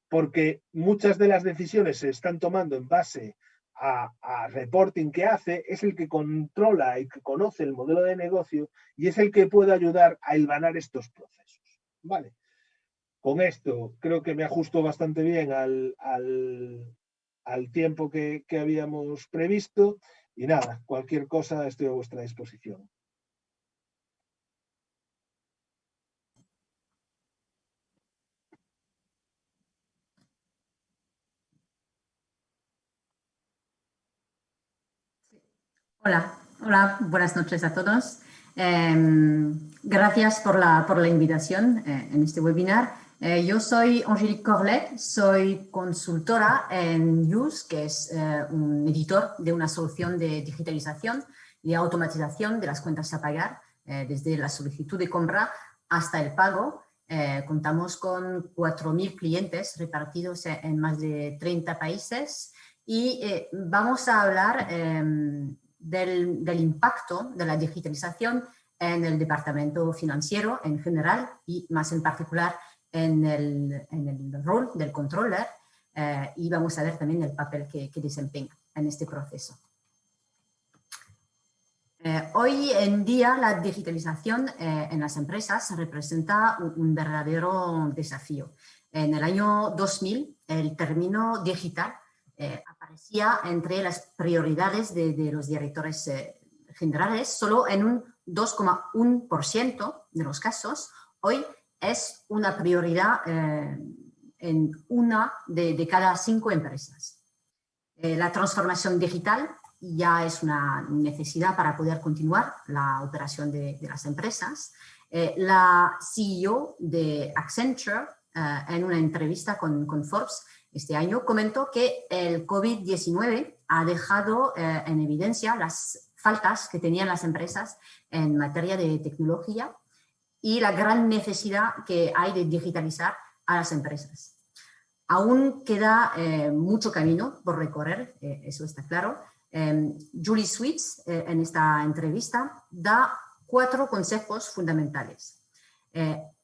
Porque muchas de las decisiones se están tomando en base a reporting que hace, es el que controla y que conoce el modelo de negocio y es el que puede ayudar a hilvanar estos procesos. Vale. Con esto creo que me ajusto bastante bien al tiempo que habíamos previsto y nada, cualquier cosa estoy a vuestra disposición. Hola, hola, buenas noches a todos. Gracias por la invitación en este webinar. Yo soy Angélique Corlet, soy consultora en Use, que es un editor de una solución de digitalización y automatización de las cuentas a pagar, desde la solicitud de compra hasta el pago. Contamos con 4.000 clientes repartidos en más de 30 países y vamos a hablar del impacto de la digitalización en el departamento financiero en general y más en particular en el rol del controller y vamos a ver también el papel que desempeña en este proceso. Hoy en día la digitalización en las empresas representa un verdadero desafío. En el año 2000 el término digital aparecía entre las prioridades de los directores generales solo en un 2,1% de los casos. Hoy es una prioridad en una de cada 5 empresas. La transformación digital ya es una necesidad para poder continuar la operación de las empresas. La CEO de Accenture, en una entrevista con Forbes este año, comentó que el COVID-19 ha dejado en evidencia las faltas que tenían las empresas en materia de tecnología y la gran necesidad que hay de digitalizar a las empresas. Aún queda mucho camino por recorrer, eso está claro. Julie Sweets, en esta entrevista, da 4 consejos fundamentales.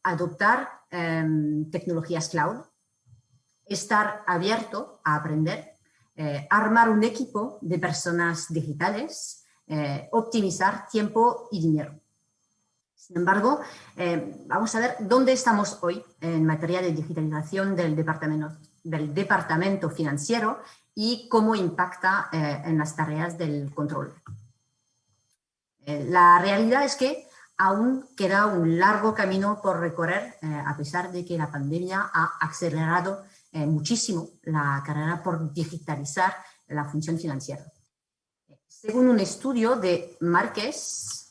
Adoptar tecnologías cloud, estar abierto a aprender, armar un equipo de personas digitales, optimizar tiempo y dinero. Sin embargo, vamos a ver dónde estamos hoy en materia de digitalización del departamento financiero y cómo impacta en las tareas del control. La realidad es que aún queda un largo camino por recorrer, a pesar de que la pandemia ha acelerado muchísimo la carrera por digitalizar la función financiera. Según un estudio de Márquez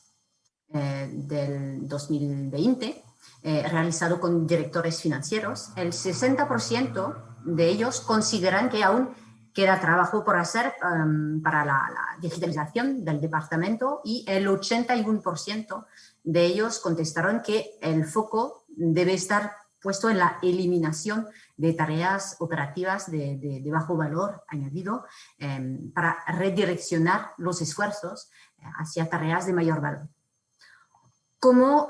del 2020, realizado con directores financieros, el 60% de ellos consideran que aún queda trabajo por hacer para la digitalización del departamento y el 81% de ellos contestaron que el foco debe estar puesto en la eliminación de tareas operativas de bajo valor añadido para redireccionar los esfuerzos hacia tareas de mayor valor. ¿Cómo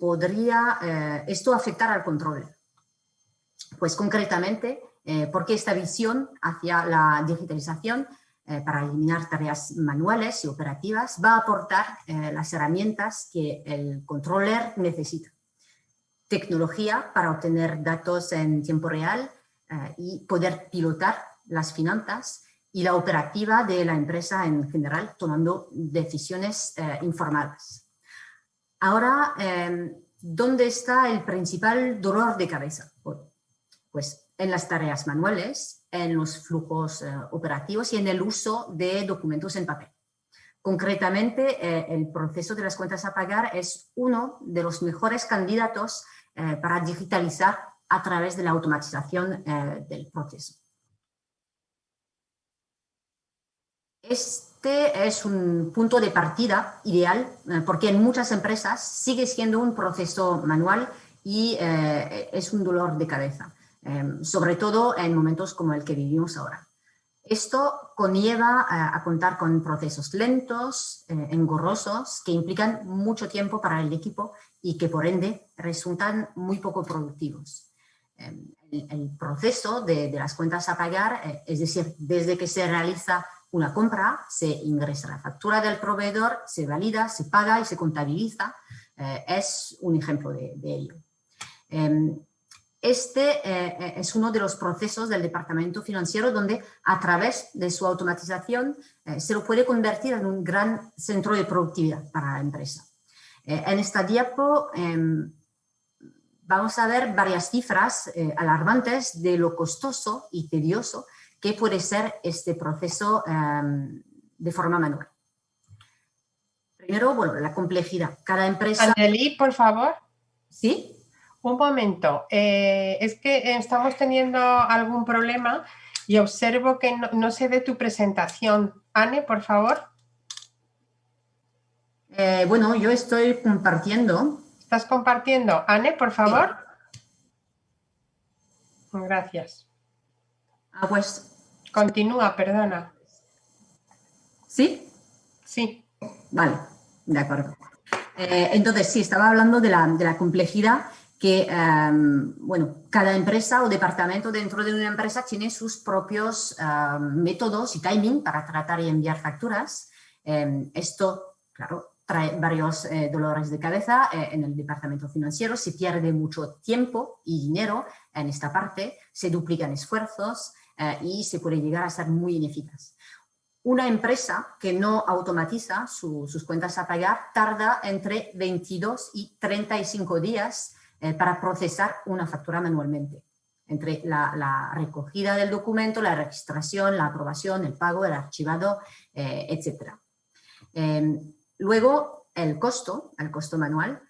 podría esto afectar al control? Pues concretamente, porque esta visión hacia la digitalización para eliminar tareas manuales y operativas va a aportar las herramientas que el controller necesita. Tecnología para obtener datos en tiempo real y poder pilotar las finanzas y la operativa de la empresa en general, tomando decisiones informadas. Ahora, ¿dónde está el principal dolor de cabeza? Pues en las tareas manuales, en los flujos operativos y en el uso de documentos en papel. Concretamente, el proceso de las cuentas a pagar es uno de los mejores candidatos para digitalizar a través de la automatización del proceso. Este es un punto de partida ideal porque en muchas empresas sigue siendo un proceso manual y es un dolor de cabeza, sobre todo en momentos como el que vivimos ahora. Esto conlleva a contar con procesos lentos, engorrosos, que implican mucho tiempo para el equipo y que por ende resultan muy poco productivos. El proceso de las cuentas a pagar, es decir, desde que se realiza una compra, se ingresa la factura del proveedor, se valida, se paga y se contabiliza, es un ejemplo de ello. Este es uno de los procesos del departamento financiero donde a través de su automatización se lo puede convertir en un gran centro de productividad para la empresa. En esta diapo vamos a ver varias cifras alarmantes de lo costoso y tedioso que puede ser este proceso de forma manual. Primero, bueno, la complejidad. Cada empresa... Angeli, por favor. ¿Sí? Un momento. Es que estamos teniendo algún problema y observo que no se ve tu presentación. Anne, por favor. Bueno, yo estoy compartiendo. ¿Estás compartiendo? Anne, por favor. Sí. Gracias. Pues... Continúa, perdona. ¿Sí? Sí. Vale, de acuerdo. Entonces, sí, estaba hablando de la complejidad que, bueno, cada empresa o departamento dentro de una empresa tiene sus propios métodos y timing para tratar y enviar facturas. Esto, claro, trae varios dolores de cabeza en el departamento financiero. Se pierde mucho tiempo y dinero en esta parte, se duplican esfuerzos y se puede llegar a ser muy ineficaz. Una empresa que no automatiza sus cuentas a pagar tarda entre 22 y 35 días para procesar una factura manualmente. Entre la recogida del documento, la registración, la aprobación, el pago, el archivado, etc. Luego, el costo manual.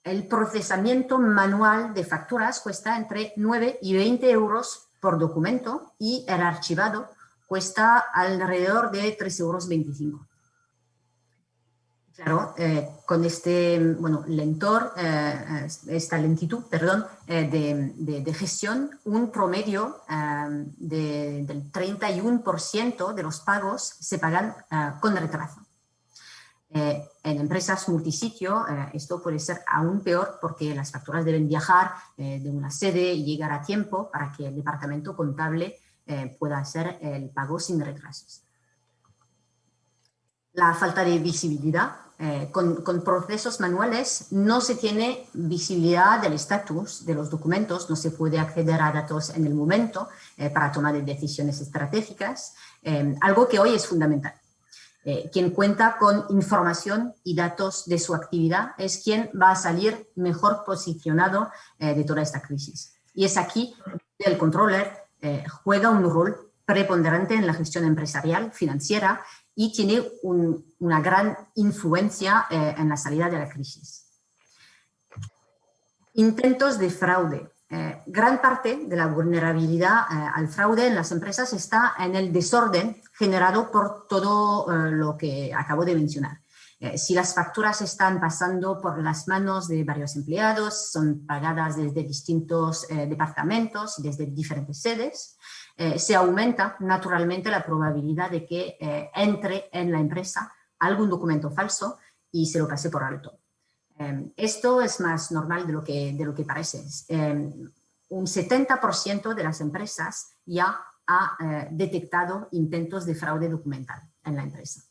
El procesamiento manual de facturas cuesta entre 9 y 20 euros por documento y el archivado cuesta alrededor de 3,25 euros. Claro, con este, bueno, esta lentitud, perdón, de gestión, un promedio del 31% de los pagos se pagan con retraso. En empresas multisitio esto puede ser aún peor porque las facturas deben viajar de una sede y llegar a tiempo para que el departamento contable pueda hacer el pago sin retrasos. La falta de visibilidad. Con procesos manuales no se tiene visibilidad del estatus de los documentos, no se puede acceder a datos en el momento para tomar decisiones estratégicas, algo que hoy es fundamental. Quien cuenta con información y datos de su actividad es quien va a salir mejor posicionado de toda esta crisis. Y es aquí que el controller juega un rol preponderante en la gestión empresarial, financiera, y tiene una gran influencia en la salida de la crisis. Intentos de fraude. Gran parte de la vulnerabilidad al fraude en las empresas está en el desorden generado por todo lo que acabo de mencionar. Si las facturas están pasando por las manos de varios empleados, son pagadas desde distintos departamentos y desde diferentes sedes, se aumenta naturalmente la probabilidad de que entre en la empresa algún documento falso y se lo pase por alto. Esto es más normal de lo que parece. Un 70% de las empresas ya ha detectado intentos de fraude documental en la empresa.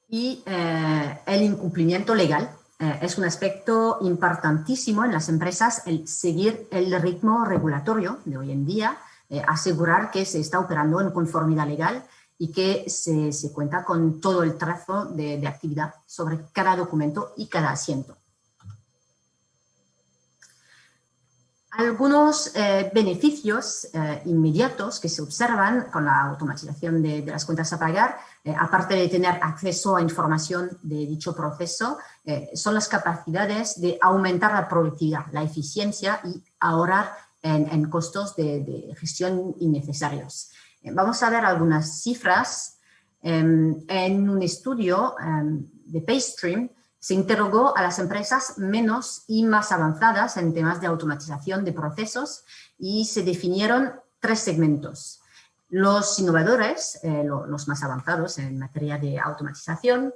Y el incumplimiento legal es un aspecto importantísimo en las empresas, el seguir el ritmo regulatorio de hoy en día, asegurar que se está operando en conformidad legal y que se cuenta con todo el trazo de actividad sobre cada documento y cada asiento. Algunos beneficios inmediatos que se observan con la automatización de las cuentas a pagar, aparte de tener acceso a información de dicho proceso, son las capacidades de aumentar la productividad, la eficiencia y ahorrar en costos de gestión innecesarios. Vamos a ver algunas cifras. En un estudio de Paystream, se interrogó a las empresas menos y más avanzadas en temas de automatización de procesos y se definieron 3 segmentos. Los innovadores, los más avanzados en materia de automatización,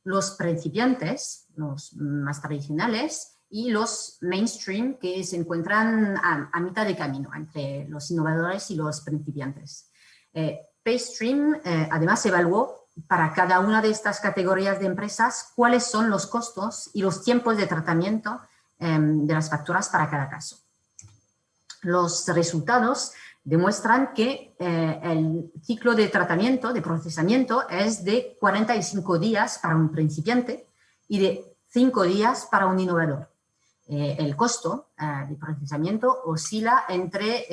los principiantes, los más tradicionales, y los mainstream, que se encuentran a mitad de camino entre los innovadores y los principiantes. Paystream además evaluó para cada una de estas categorías de empresas cuáles son los costos y los tiempos de tratamiento de las facturas para cada caso. Los resultados demuestran que el ciclo de tratamiento, de procesamiento, es de 45 días para un principiante y de 5 días para un innovador. El costo de procesamiento oscila entre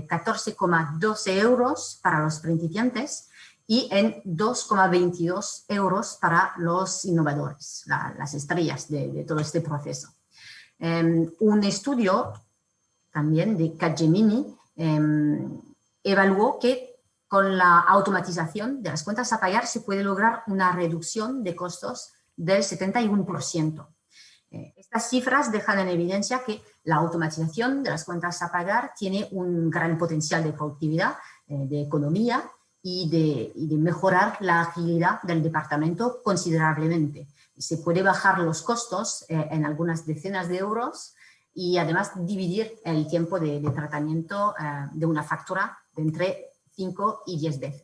14,12 euros para los principiantes y en 2,22 euros para los innovadores, las estrellas de todo este proceso. Un estudio también de Capgemini evaluó que con la automatización de las cuentas a pagar se puede lograr una reducción de costos del 71%. Estas cifras dejan en evidencia que la automatización de las cuentas a pagar tiene un gran potencial de productividad, de economía y de mejorar la agilidad del departamento considerablemente. Se puede bajar los costos en algunas decenas de euros y además dividir el tiempo de tratamiento de una factura de entre 5 y 10 veces.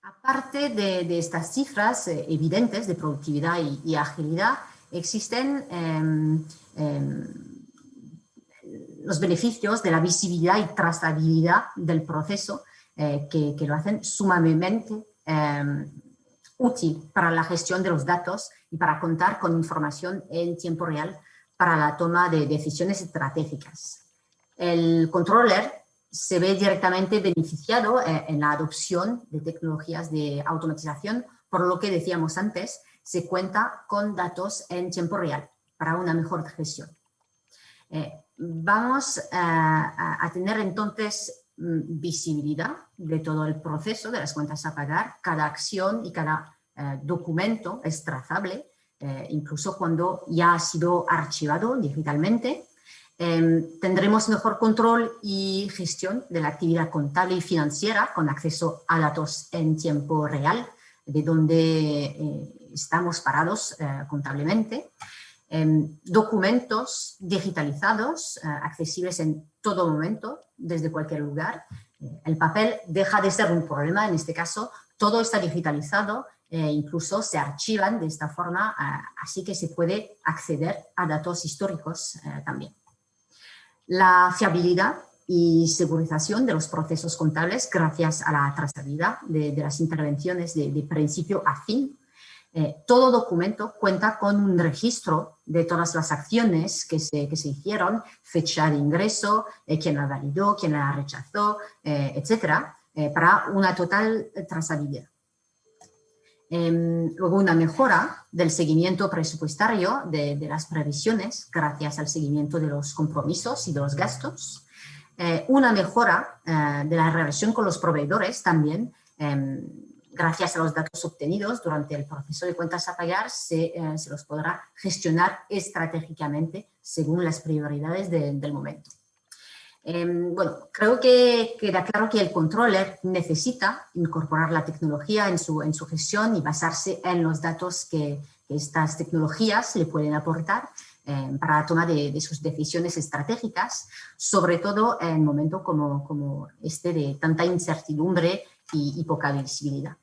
Aparte de estas cifras evidentes de productividad y agilidad, existen los beneficios de la visibilidad y trazabilidad del proceso que lo hacen sumamente útil para la gestión de los datos y para contar con información en tiempo real para la toma de decisiones estratégicas. El controller se ve directamente beneficiado en la adopción de tecnologías de automatización, por lo que decíamos antes, se cuenta con datos en tiempo real para una mejor gestión. Vamos a tener entonces visibilidad de todo el proceso de las cuentas a pagar. Cada acción y cada documento es trazable, incluso cuando ya ha sido archivado digitalmente. Tendremos mejor control y gestión de la actividad contable y financiera con acceso a datos en tiempo real de donde estamos parados contablemente. Documentos digitalizados, accesibles en todo momento, desde cualquier lugar. El papel deja de ser un problema, en este caso todo está digitalizado, incluso se archivan de esta forma, así que se puede acceder a datos históricos también. La fiabilidad y segurización de los procesos contables gracias a la trazabilidad de las intervenciones de principio a fin. Todo documento cuenta con un registro de todas las acciones que se hicieron, fecha de ingreso, quién la validó, quién la rechazó, etcétera, para una total trazabilidad. Luego una mejora del seguimiento presupuestario de las previsiones gracias al seguimiento de los compromisos y de los gastos. Una mejora de la relación con los proveedores también, gracias a los datos obtenidos durante el proceso de cuentas a pagar, se los podrá gestionar estratégicamente según las prioridades del momento. Bueno, creo que queda claro que el controller necesita incorporar la tecnología en su gestión y basarse en los datos que estas tecnologías le pueden aportar para la toma de sus decisiones estratégicas, sobre todo en un momento como este de tanta incertidumbre y poca visibilidad.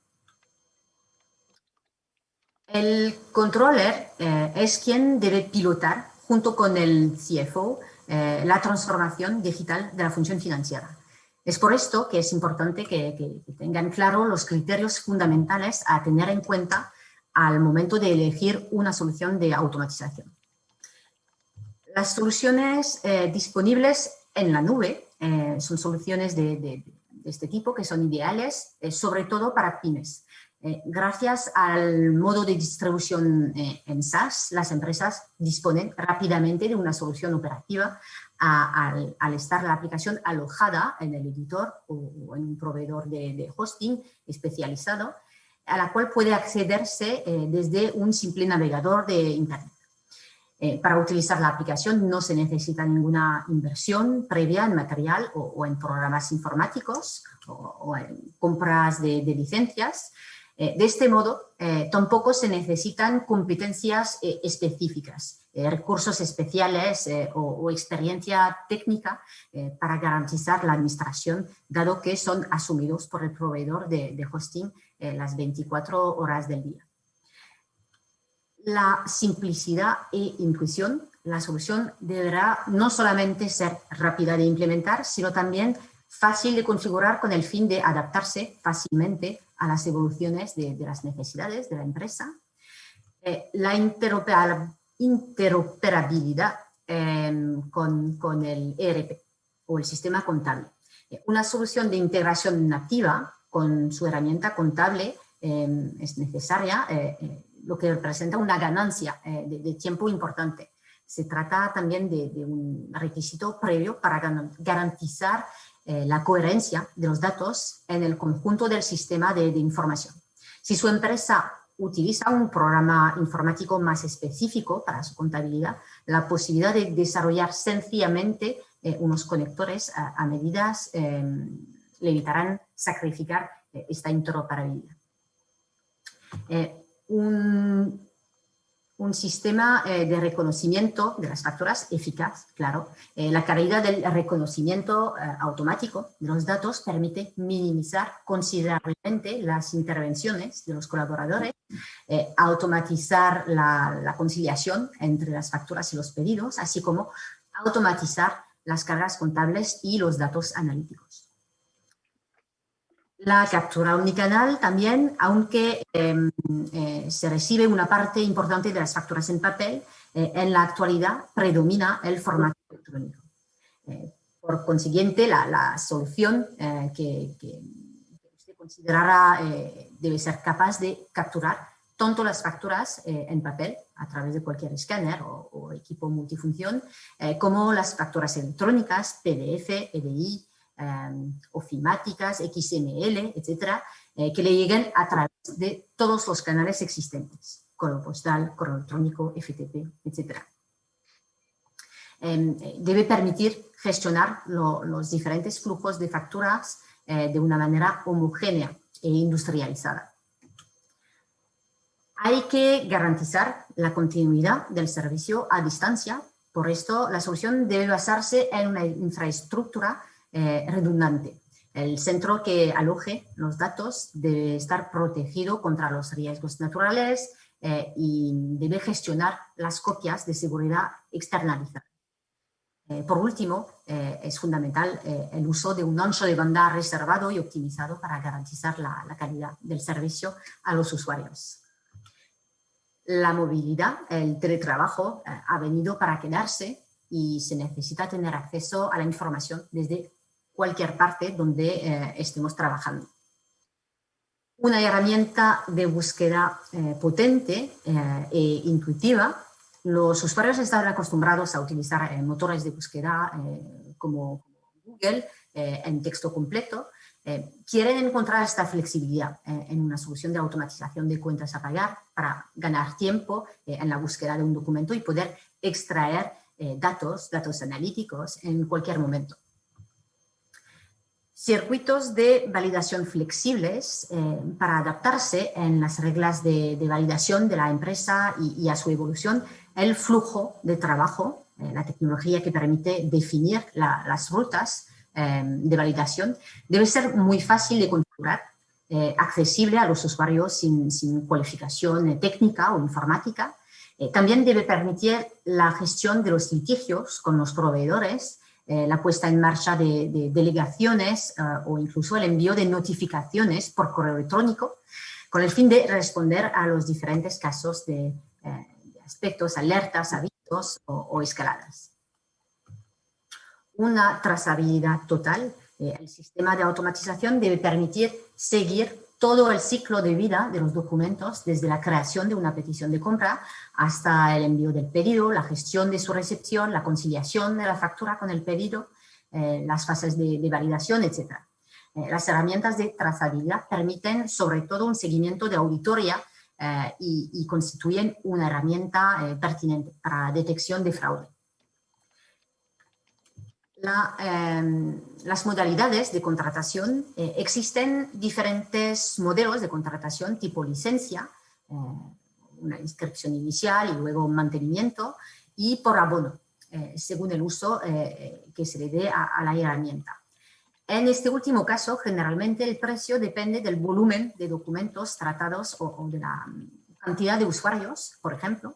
El controller es quien debe pilotar, junto con el CFO, la transformación digital de la función financiera. Es por esto que es importante que tengan claro los criterios fundamentales a tener en cuenta al momento de elegir una solución de automatización. Las soluciones disponibles en la nube son soluciones de este tipo que son ideales, sobre todo para pymes. Gracias al modo de distribución en SaaS, las empresas disponen rápidamente de una solución operativa al estar la aplicación alojada en el editor o en un proveedor de hosting especializado, a la cual puede accederse desde un simple navegador de Internet. Para utilizar la aplicación no se necesita ninguna inversión previa en material o en programas informáticos o en compras de licencias. De este modo, tampoco se necesitan competencias específicas, recursos especiales o experiencia técnica para garantizar la administración, dado que son asumidos por el proveedor de hosting las 24 horas del día. La simplicidad e intuición, la solución deberá no solamente ser rápida de implementar, sino también fácil de configurar con el fin de adaptarse fácilmente a las evoluciones de las necesidades de la empresa. La interoperabilidad con el ERP o el sistema contable. Una solución de integración nativa con su herramienta contable es necesaria, lo que representa una ganancia de tiempo importante. Se trata también de un requisito previo para garantizar la coherencia de los datos en el conjunto del sistema de información. Si su empresa utiliza un programa informático más específico para su contabilidad, la posibilidad de desarrollar sencillamente unos conectores a medidas le evitarán sacrificar esta interoperabilidad. Un sistema de reconocimiento de las facturas eficaz, claro. La calidad del reconocimiento automático de los datos permite minimizar considerablemente las intervenciones de los colaboradores, automatizar la conciliación entre las facturas y los pedidos, así como automatizar las cargas contables y los datos analíticos. La captura omnicanal también, aunque se recibe una parte importante de las facturas en papel, en la actualidad predomina el formato electrónico. Por consiguiente, la solución que usted considerará debe ser capaz de capturar tanto las facturas en papel a través de cualquier escáner o equipo multifunción, como las facturas electrónicas, PDF, EDI, ofimáticas, XML, etcétera, que le lleguen a través de todos los canales existentes, correo postal, correo electrónico, FTP, etcétera. Debe permitir gestionar los diferentes flujos de facturas de una manera homogénea e industrializada. Hay que garantizar la continuidad del servicio a distancia. Por esto, la solución debe basarse en una infraestructura redundante. El centro que aloje los datos debe estar protegido contra los riesgos naturales y debe gestionar las copias de seguridad externalizadas. Por último, es fundamental el uso de un ancho de banda reservado y optimizado para garantizar la calidad del servicio a los usuarios. La movilidad, el teletrabajo, ha venido para quedarse y se necesita tener acceso a la información desde cualquier parte donde estemos trabajando. Una herramienta de búsqueda potente e intuitiva. Los usuarios están acostumbrados a utilizar motores de búsqueda como Google en texto completo. Quieren encontrar esta flexibilidad en una solución de automatización de cuentas a pagar para ganar tiempo en la búsqueda de un documento y poder extraer datos analíticos en cualquier momento. Circuitos de validación flexibles para adaptarse en las reglas de validación de la empresa y a su evolución, el flujo de trabajo, la tecnología que permite definir las rutas de validación, debe ser muy fácil de configurar, accesible a los usuarios sin cualificación técnica o informática. También debe permitir la gestión de los litigios con los proveedores, la puesta en marcha de delegaciones o incluso el envío de notificaciones por correo electrónico con el fin de responder a los diferentes casos de aspectos, alertas, avisos o escaladas. Una trazabilidad total. El sistema de automatización debe permitir seguir todo el ciclo de vida de los documentos, desde la creación de una petición de compra hasta el envío del pedido, la gestión de su recepción, la conciliación de la factura con el pedido, las fases de validación, etc. Las herramientas de trazabilidad permiten sobre todo un seguimiento de auditoría y constituyen una herramienta pertinente para la detección de fraude. Las modalidades de contratación, existen diferentes modelos de contratación tipo licencia, una inscripción inicial y luego mantenimiento, y por abono, según el uso que se le dé a la herramienta. En este último caso, generalmente el precio depende del volumen de documentos tratados o de la cantidad de usuarios, por ejemplo.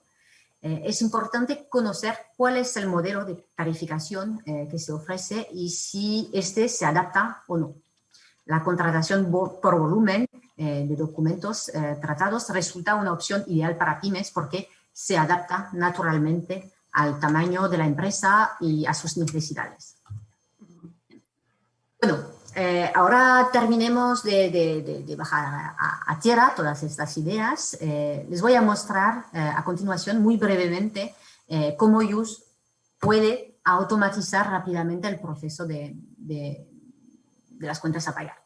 Es importante conocer cuál es el modelo de tarificación que se ofrece y si este se adapta o no. La contratación por volumen de documentos tratados resulta una opción ideal para pymes porque se adapta naturalmente al tamaño de la empresa y a sus necesidades. Bueno, ahora terminemos de bajar a tierra todas estas ideas. Les voy a mostrar a continuación muy brevemente cómo Use puede automatizar rápidamente el proceso de las cuentas a pagar.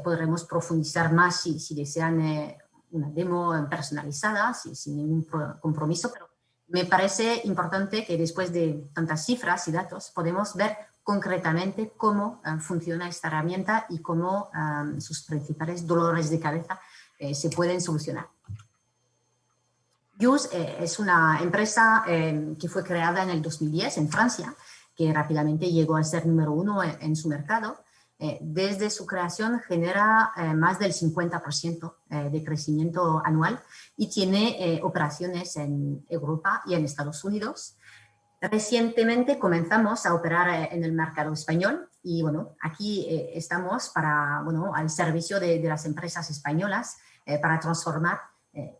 Podremos profundizar más si desean una demo personalizada, sin ningún compromiso, pero me parece importante que después de tantas cifras y datos podemos ver concretamente cómo funciona esta herramienta y cómo sus principales dolores de cabeza se pueden solucionar. Use es una empresa que fue creada en el 2010 en Francia, que rápidamente llegó a ser número 1 en su mercado. Desde su creación genera más del 50% de crecimiento anual y tiene operaciones en Europa y en Estados Unidos. Recientemente comenzamos a operar en el mercado español y bueno, aquí estamos al servicio de las empresas españolas para transformar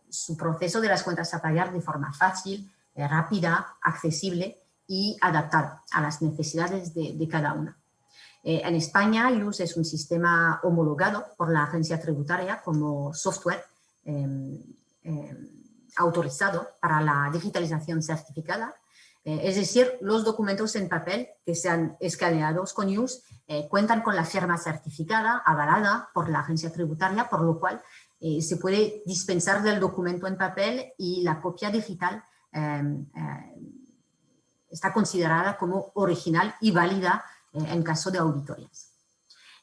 su proceso de las cuentas a pagar de forma fácil, rápida, accesible y adaptada a las necesidades de cada una. En España, Use es un sistema homologado por la agencia tributaria como software autorizado para la digitalización certificada. Es decir, los documentos en papel que sean escaneados con Use cuentan con la firma certificada, avalada por la agencia tributaria, por lo cual se puede dispensar del documento en papel y la copia digital está considerada como original y válida en caso de auditorías.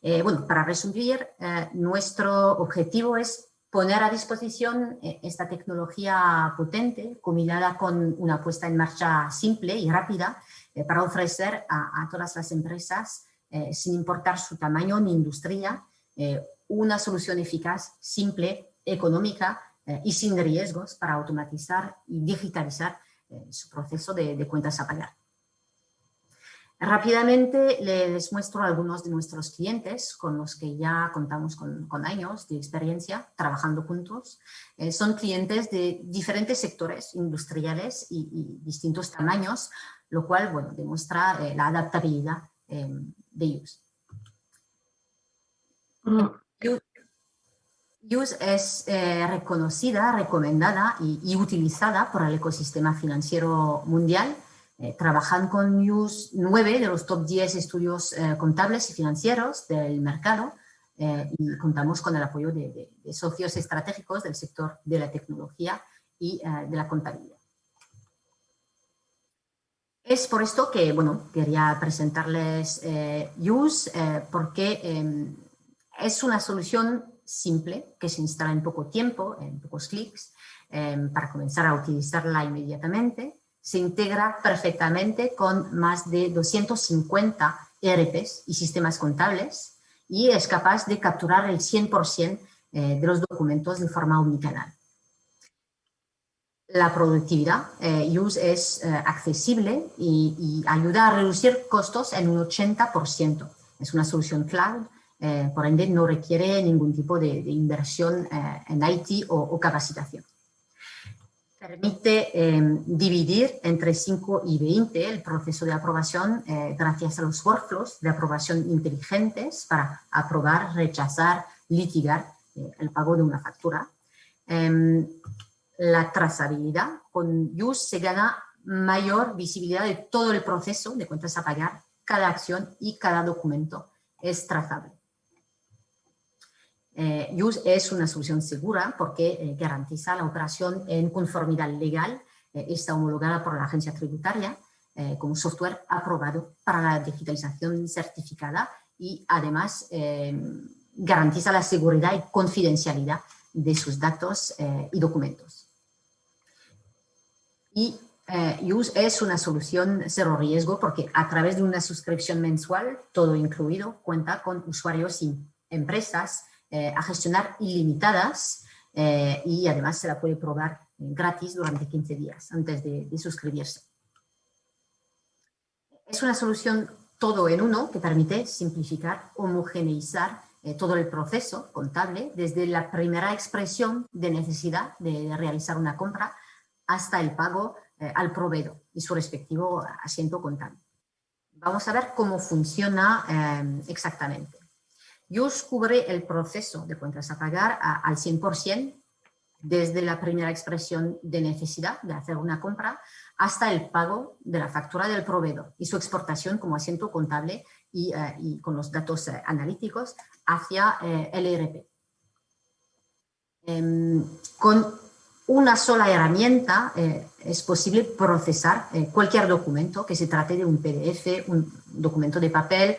Bueno, para resumir, nuestro objetivo es poner a disposición esta tecnología potente, combinada con una puesta en marcha simple y rápida, para ofrecer a todas las empresas, sin importar su tamaño ni industria, una solución eficaz, simple, económica y sin riesgos para automatizar y digitalizar su proceso de cuentas a pagar. Rápidamente les muestro algunos de nuestros clientes con los que ya contamos con años de experiencia trabajando juntos. Son clientes de diferentes sectores industriales y distintos tamaños, lo cual bueno, demuestra la adaptabilidad de Use. Use es reconocida, recomendada y utilizada por el ecosistema financiero mundial. Trabajan con Use 9 de los top 10 estudios contables y financieros del mercado y contamos con el apoyo de socios estratégicos del sector de la tecnología y de la contabilidad. Es por esto que, bueno, quería presentarles Use porque es una solución simple que se instala en poco tiempo, en pocos clics, para comenzar a utilizarla inmediatamente. Se integra perfectamente con más de 250 ERPs y sistemas contables y es capaz de capturar el 100% de los documentos de forma omnicanal. La productividad, Use es accesible y ayuda a reducir costos en un 80%. Es una solución cloud, por ende no requiere ningún tipo de inversión en IT o capacitación. Permite dividir entre 5 y 20 el proceso de aprobación gracias a los workflows de aprobación inteligentes para aprobar, rechazar, litigar el pago de una factura. La trazabilidad. Con Use se gana mayor visibilidad de todo el proceso de cuentas a pagar. Cada acción y cada documento es trazable. Use es una solución segura porque garantiza la operación en conformidad legal, está homologada por la agencia tributaria como software aprobado para la digitalización certificada y además garantiza la seguridad y confidencialidad de sus datos y documentos. Y Use es una solución cero riesgo porque a través de una suscripción mensual, todo incluido, cuenta con usuarios y empresas a gestionar ilimitadas y además se la puede probar gratis durante 15 días antes de suscribirse. Es una solución todo en uno que permite simplificar, homogeneizar todo el proceso contable desde la primera expresión de necesidad de realizar una compra hasta el pago al proveedor y su respectivo asiento contable. Vamos a ver cómo funciona exactamente. Use cubre el proceso de cuentas a pagar al 100% desde la primera expresión de necesidad de hacer una compra hasta el pago de la factura del proveedor y su exportación como asiento contable y con los datos analíticos hacia el ERP. Con una sola herramienta es posible procesar cualquier documento, que se trate de un PDF, un documento de papel,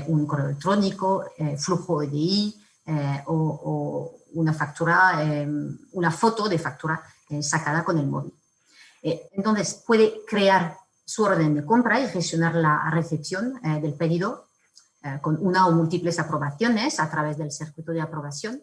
un correo electrónico, flujo EDI o una factura, una foto de factura sacada con el móvil. Entonces puede crear su orden de compra y gestionar la recepción del pedido con una o múltiples aprobaciones a través del circuito de aprobación.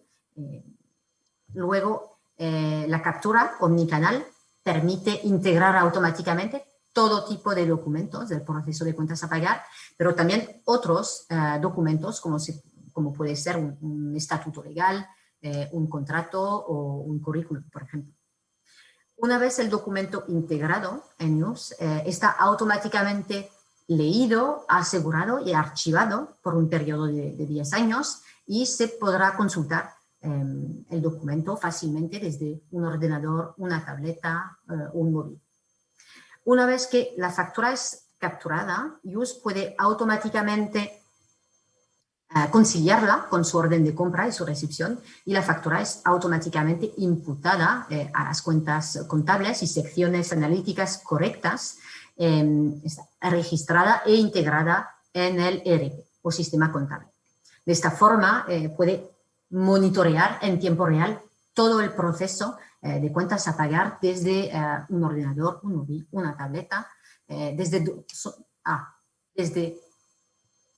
Luego, la captura omnicanal permite integrar automáticamente todo tipo de documentos del proceso de cuentas a pagar, pero también otros documentos como puede ser un estatuto legal, un contrato o un currículum, por ejemplo. Una vez el documento integrado en Use, está automáticamente leído, asegurado y archivado por un periodo de 10 años y se podrá consultar el documento fácilmente desde un ordenador, una tableta o un móvil. Una vez que la factura es capturada, Use puede automáticamente conciliarla con su orden de compra y su recepción y la factura es automáticamente imputada a las cuentas contables y secciones analíticas correctas, está registrada e integrada en el ERP o sistema contable. De esta forma puede monitorear en tiempo real todo el proceso de cuentas a pagar desde un ordenador, un móvil, una tableta, desde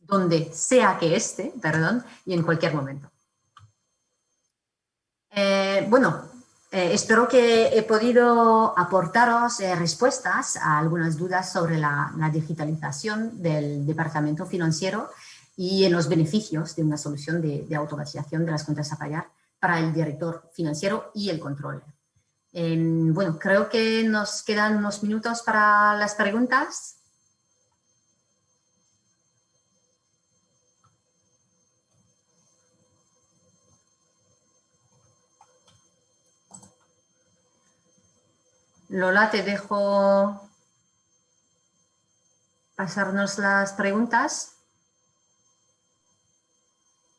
donde sea que esté, y en cualquier momento. Espero que he podido aportaros respuestas a algunas dudas sobre la digitalización del departamento financiero y en los beneficios de una solución de automatización de las cuentas a pagar para el director financiero y el controller. Creo que nos quedan unos minutos para las preguntas. Lola, te dejo pasarnos las preguntas.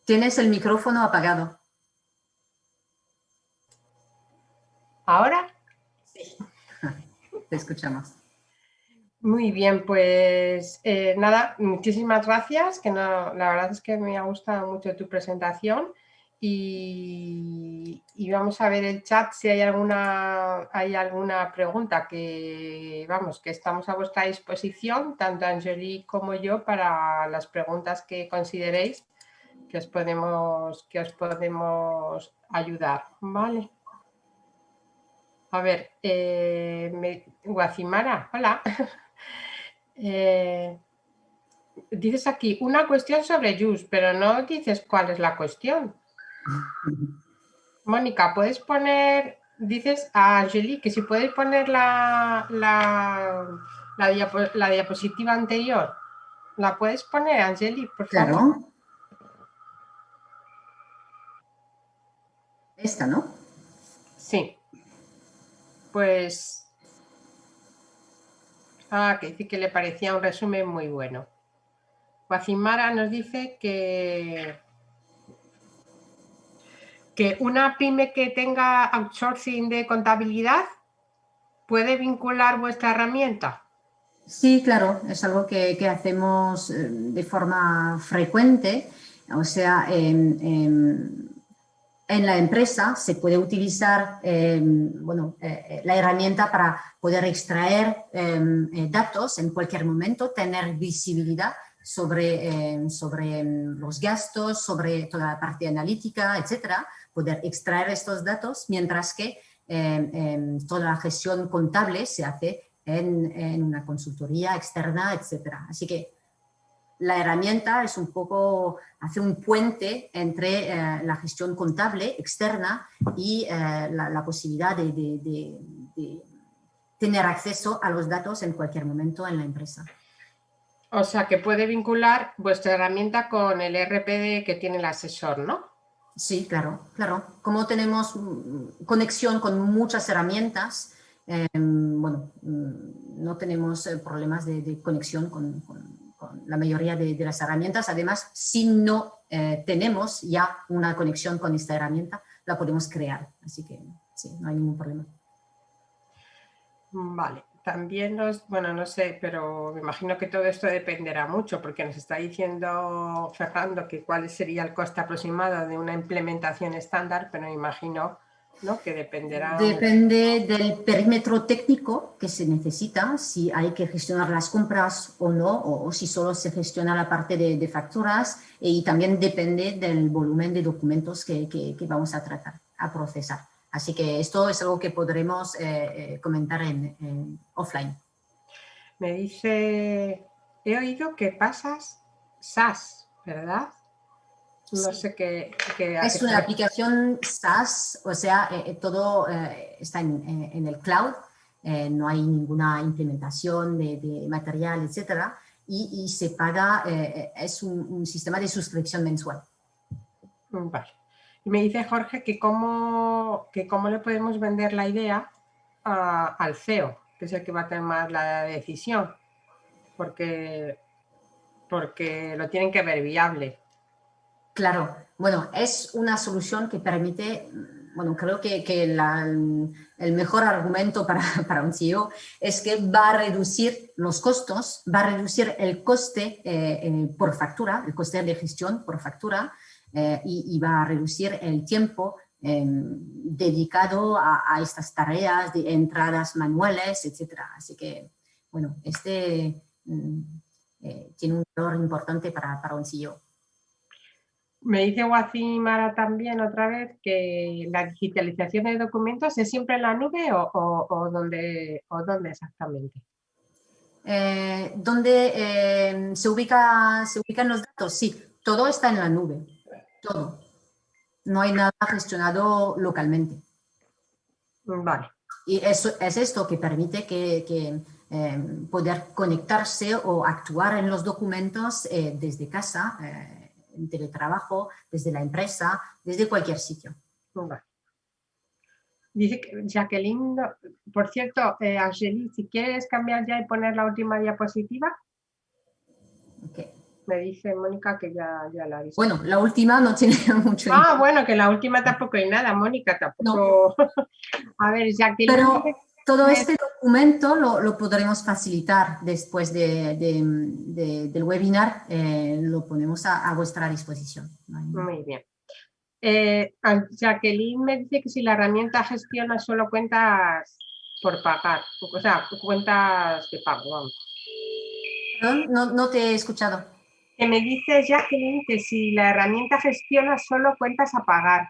Tienes el micrófono apagado. ¿Ahora? Sí, te escuchamos. Muy bien, pues nada, muchísimas gracias, que no, la verdad es que me ha gustado mucho tu presentación y vamos a ver el chat si hay alguna pregunta que, que estamos a vuestra disposición, tanto Angelique como yo, para las preguntas que consideréis que os podemos ayudar, ¿vale? A ver, Guacimara, hola. Dices aquí una cuestión sobre Use, pero no dices cuál es la cuestión. Mónica, ¿puedes poner dices a Angelique que si puedes poner la diapositiva anterior. ¿La puedes poner, Angelique, por favor? Claro. Esta, ¿no? Sí. Pues... que dice que le parecía un resumen muy bueno. Guacimara nos dice que una pyme que tenga outsourcing de contabilidad puede vincular vuestra herramienta. Sí, claro, es algo que hacemos de forma frecuente. O sea, en la empresa se puede utilizar la herramienta para poder extraer datos en cualquier momento, tener visibilidad sobre los gastos, sobre toda la parte analítica, etcétera, poder extraer estos datos, mientras que toda la gestión contable se hace en una consultoría externa, etcétera. Así que la herramienta es un poco, hace un puente entre la gestión contable externa y la posibilidad de tener acceso a los datos en cualquier momento en la empresa. O sea, que puede vincular vuestra herramienta con el RPD que tiene el asesor, ¿no? Sí, claro, claro. Como tenemos conexión con muchas herramientas, no tenemos problemas de conexión con la mayoría de las herramientas. Además, si no tenemos ya una conexión con esta herramienta, la podemos crear. Así que sí, no hay ningún problema. Vale. También no sé, pero me imagino que todo esto dependerá mucho, porque nos está diciendo Fernando que cuál sería el coste aproximado de una implementación estándar, pero me imagino, ¿no?, que dependerá. Depende del perímetro técnico que se necesita, si hay que gestionar las compras o no, o si solo se gestiona la parte de facturas, y también depende del volumen de documentos que vamos a tratar, a procesar. Así que esto es algo que podremos comentar en offline. Me dice, he oído que pasas SaaS, ¿verdad? No sé qué es una aplicación SaaS, o sea, todo está en el cloud, no hay ninguna implementación de material, etcétera, y se paga, es un sistema de suscripción mensual. Vale. Y me dice Jorge que cómo le podemos vender la idea al CEO, que es el que va a tomar la decisión, porque lo tienen que ver viable. Claro, bueno, es una solución que permite, bueno, creo que el mejor argumento para un CEO es que va a reducir los costos, va a reducir el coste por factura, el coste de gestión por factura, y va a reducir el tiempo dedicado a estas tareas de entradas manuales, etcétera. Así que, bueno, tiene un valor importante para un CEO. Me dice Guacimara también otra vez que la digitalización de documentos es siempre en la nube o dónde exactamente. ¿Dónde se ubican los datos? Sí, todo está en la nube, todo. No hay nada gestionado localmente. Vale. Y eso es esto que permite que poder conectarse o actuar en los documentos desde casa, en teletrabajo, desde la empresa, desde cualquier sitio. Vale. Dice que Jacqueline, por cierto, Angelique, si quieres cambiar ya y poner la última diapositiva. Okay. Me dice Mónica que ya la ha visto. Bueno, la última no tiene mucho. Bueno, que la última tampoco hay nada, Mónica, tampoco. No. A ver, Jacqueline. Pero todo este documento lo podremos facilitar después del webinar, lo ponemos a vuestra disposición. Muy bien. Jacqueline me dice que si la herramienta gestiona solo cuentas por pagar, o sea, cuentas de pago, vamos. Perdón, no te he escuchado. Que me dice Jacqueline que si la herramienta gestiona solo cuentas a pagar.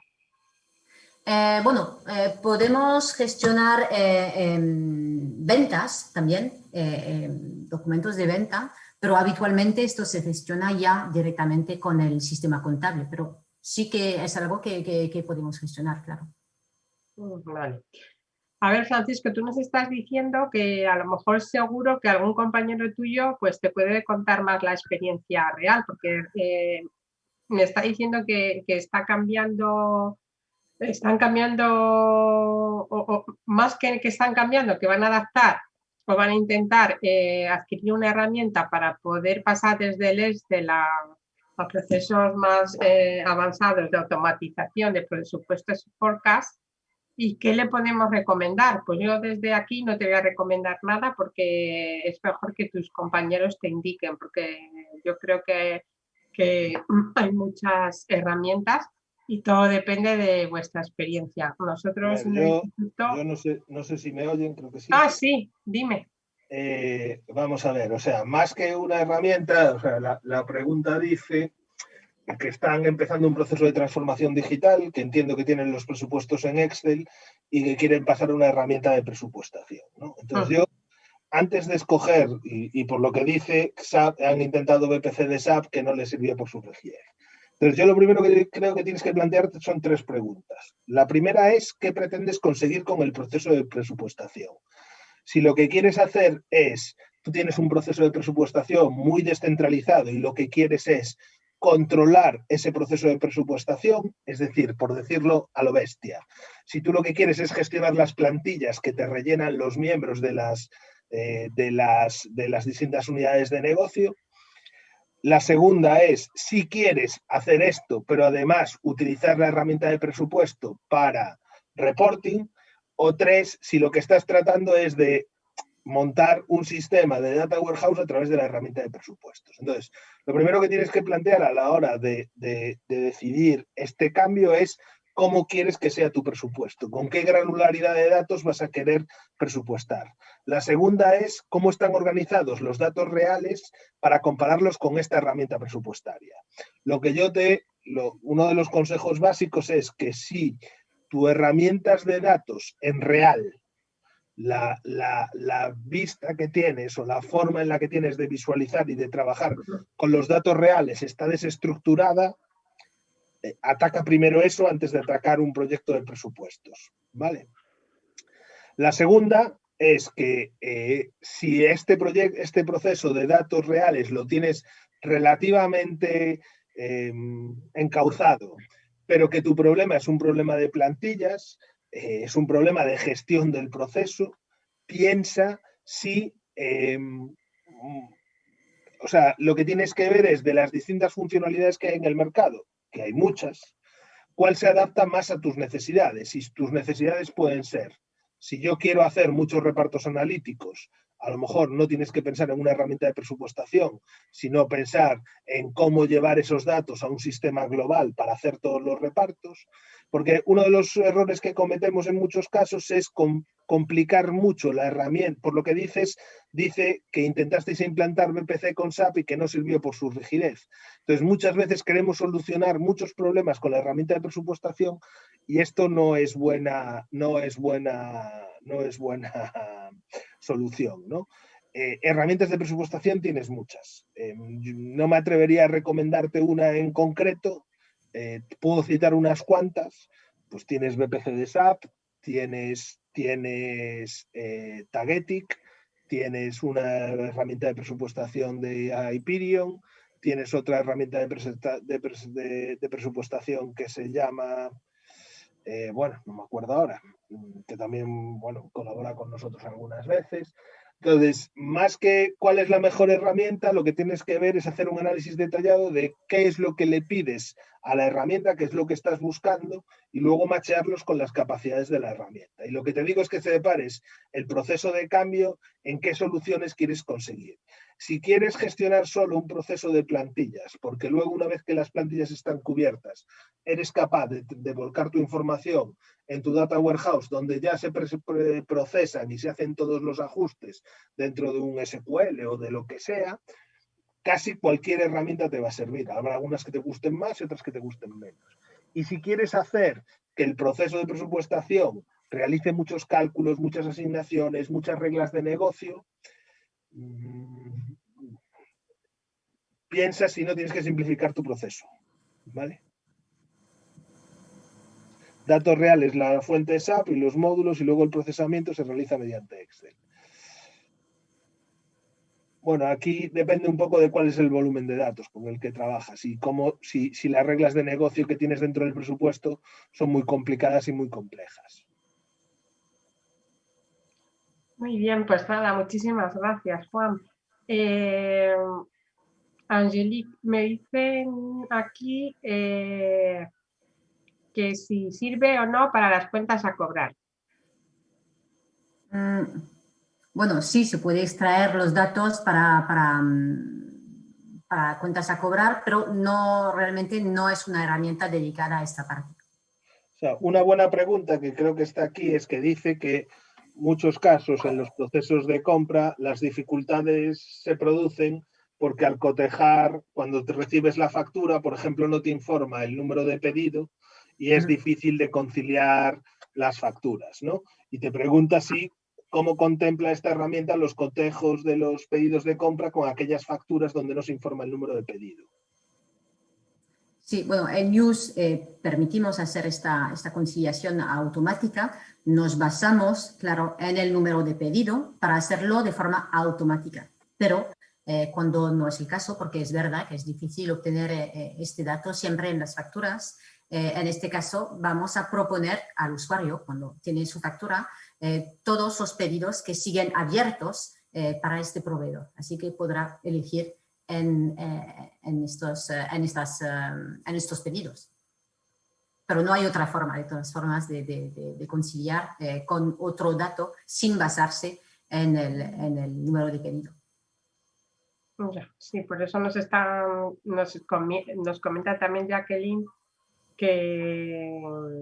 Podemos gestionar ventas también, documentos de venta, pero habitualmente esto se gestiona ya directamente con el sistema contable, pero sí que es algo que podemos gestionar, claro. Vale. A ver, Francisco, tú nos estás diciendo que a lo mejor seguro que algún compañero tuyo pues te puede contar más la experiencia real, porque me está diciendo que están cambiando, o más que están cambiando, que van a adaptar o van a intentar adquirir una herramienta para poder pasar desde el Excel a procesos más avanzados de automatización de presupuestos forecast. ¿Y qué le podemos recomendar? Pues yo desde aquí no te voy a recomendar nada porque es mejor que tus compañeros te indiquen, porque yo creo que hay muchas herramientas y todo depende de vuestra experiencia. A Nosotros ver, en el instituto... yo no sé si me oyen, creo que sí. Ah, sí, dime. Vamos a ver, o sea, más que una herramienta, o sea, la pregunta dice que están empezando un proceso de transformación digital, que entiendo que tienen los presupuestos en Excel y que quieren pasar a una herramienta de presupuestación, ¿no? Entonces yo, antes de escoger, y por lo que dice, SAP, han intentado BPC de SAP que no les sirvió por su rigidez. Entonces yo lo primero que creo que tienes que plantearte son 3 preguntas. La primera es, ¿qué pretendes conseguir con el proceso de presupuestación? Si lo que quieres hacer es, tú tienes un proceso de presupuestación muy descentralizado y lo que quieres es controlar ese proceso de presupuestación, es decir, por decirlo a lo bestia. Si tú lo que quieres es gestionar las plantillas que te rellenan los miembros de las distintas unidades de negocio. La segunda es, si quieres hacer esto, pero además utilizar la herramienta de presupuesto para reporting. O 3, si lo que estás tratando es de montar un sistema de data warehouse a través de la herramienta de presupuestos. Entonces, lo primero que tienes que plantear a la hora de decidir este cambio es cómo quieres que sea tu presupuesto, con qué granularidad de datos vas a querer presupuestar. La segunda es cómo están organizados los datos reales para compararlos con esta herramienta presupuestaria. Uno de los consejos básicos es que si tus herramientas de datos en real, la vista que tienes o la forma en la que tienes de visualizar y de trabajar con los datos reales está desestructurada, ataca primero eso antes de atacar un proyecto de presupuestos, ¿vale? La segunda es que si este proceso de datos reales lo tienes relativamente encauzado, pero que tu problema es un problema de plantillas, es un problema de gestión del proceso, piensa si... o sea, lo que tienes que ver es de las distintas funcionalidades que hay en el mercado, que hay muchas, cuál se adapta más a tus necesidades. Y tus necesidades pueden ser, si yo quiero hacer muchos repartos analíticos, a lo mejor no tienes que pensar en una herramienta de presupuestación, sino pensar en cómo llevar esos datos a un sistema global para hacer todos los repartos, porque uno de los errores que cometemos en muchos casos es complicar mucho la herramienta. Por lo que dice que intentasteis implantar BPC con SAP y que no sirvió por su rigidez. Entonces, muchas veces queremos solucionar muchos problemas con la herramienta de presupuestación y esto no es buena solución, ¿no? Herramientas de presupuestación tienes muchas. No me atrevería a recomendarte una en concreto. Puedo citar unas cuantas. Pues tienes BPC de SAP, tienes Tagetic, tienes una herramienta de presupuestación de Hyperion, tienes otra herramienta de presupuestación que se llama, bueno, no me acuerdo ahora, que también, bueno, colabora con nosotros algunas veces. Entonces, más que cuál es la mejor herramienta, lo que tienes que ver es hacer un análisis detallado de qué es lo que le pides a la herramienta, qué es lo que estás buscando y luego machearlos con las capacidades de la herramienta. Y lo que te digo es que separes el proceso de cambio en qué soluciones quieres conseguir. Si quieres gestionar solo un proceso de plantillas, porque luego una vez que las plantillas están cubiertas, eres capaz de volcar tu información en tu data warehouse, donde ya se procesan y se hacen todos los ajustes dentro de un SQL o de lo que sea, casi cualquier herramienta te va a servir. Habrá algunas que te gusten más y otras que te gusten menos. Y si quieres hacer que el proceso de presupuestación realice muchos cálculos, muchas asignaciones, muchas reglas de negocio, piensa si no tienes que simplificar tu proceso, ¿vale? Datos reales, la fuente SAP y los módulos, y luego el procesamiento se realiza mediante Excel. Bueno, aquí depende un poco de cuál es el volumen de datos con el que trabajas y si las reglas de negocio que tienes dentro del presupuesto son muy complicadas y muy complejas. Muy bien, pues nada, muchísimas gracias, Juan. Angelique, me dicen aquí que si sirve o no para las cuentas a cobrar. Bueno, sí, se puede extraer los datos para cuentas a cobrar, pero realmente no es una herramienta dedicada a esta parte. O sea, una buena pregunta que creo que está aquí es que dice que muchos casos en los procesos de compra las dificultades se producen porque al cotejar, cuando te recibes la factura, por ejemplo, no te informa el número de pedido y es difícil de conciliar las facturas, ¿no? Y te pregunta si cómo contempla esta herramienta los cotejos de los pedidos de compra con aquellas facturas donde no se informa el número de pedido. Sí, bueno, en News permitimos hacer esta conciliación automática. Nos basamos, claro, en el número de pedido para hacerlo de forma automática. Pero cuando no es el caso, porque es verdad que es difícil obtener este dato siempre en las facturas, en este caso vamos a proponer al usuario, cuando tiene su factura, todos los pedidos que siguen abiertos para este proveedor. Así que podrá elegir en estos pedidos. Pero no hay otra forma, de todas formas, de conciliar con otro dato sin basarse en el número de pedido. Sí, por eso nos comenta también Jacqueline que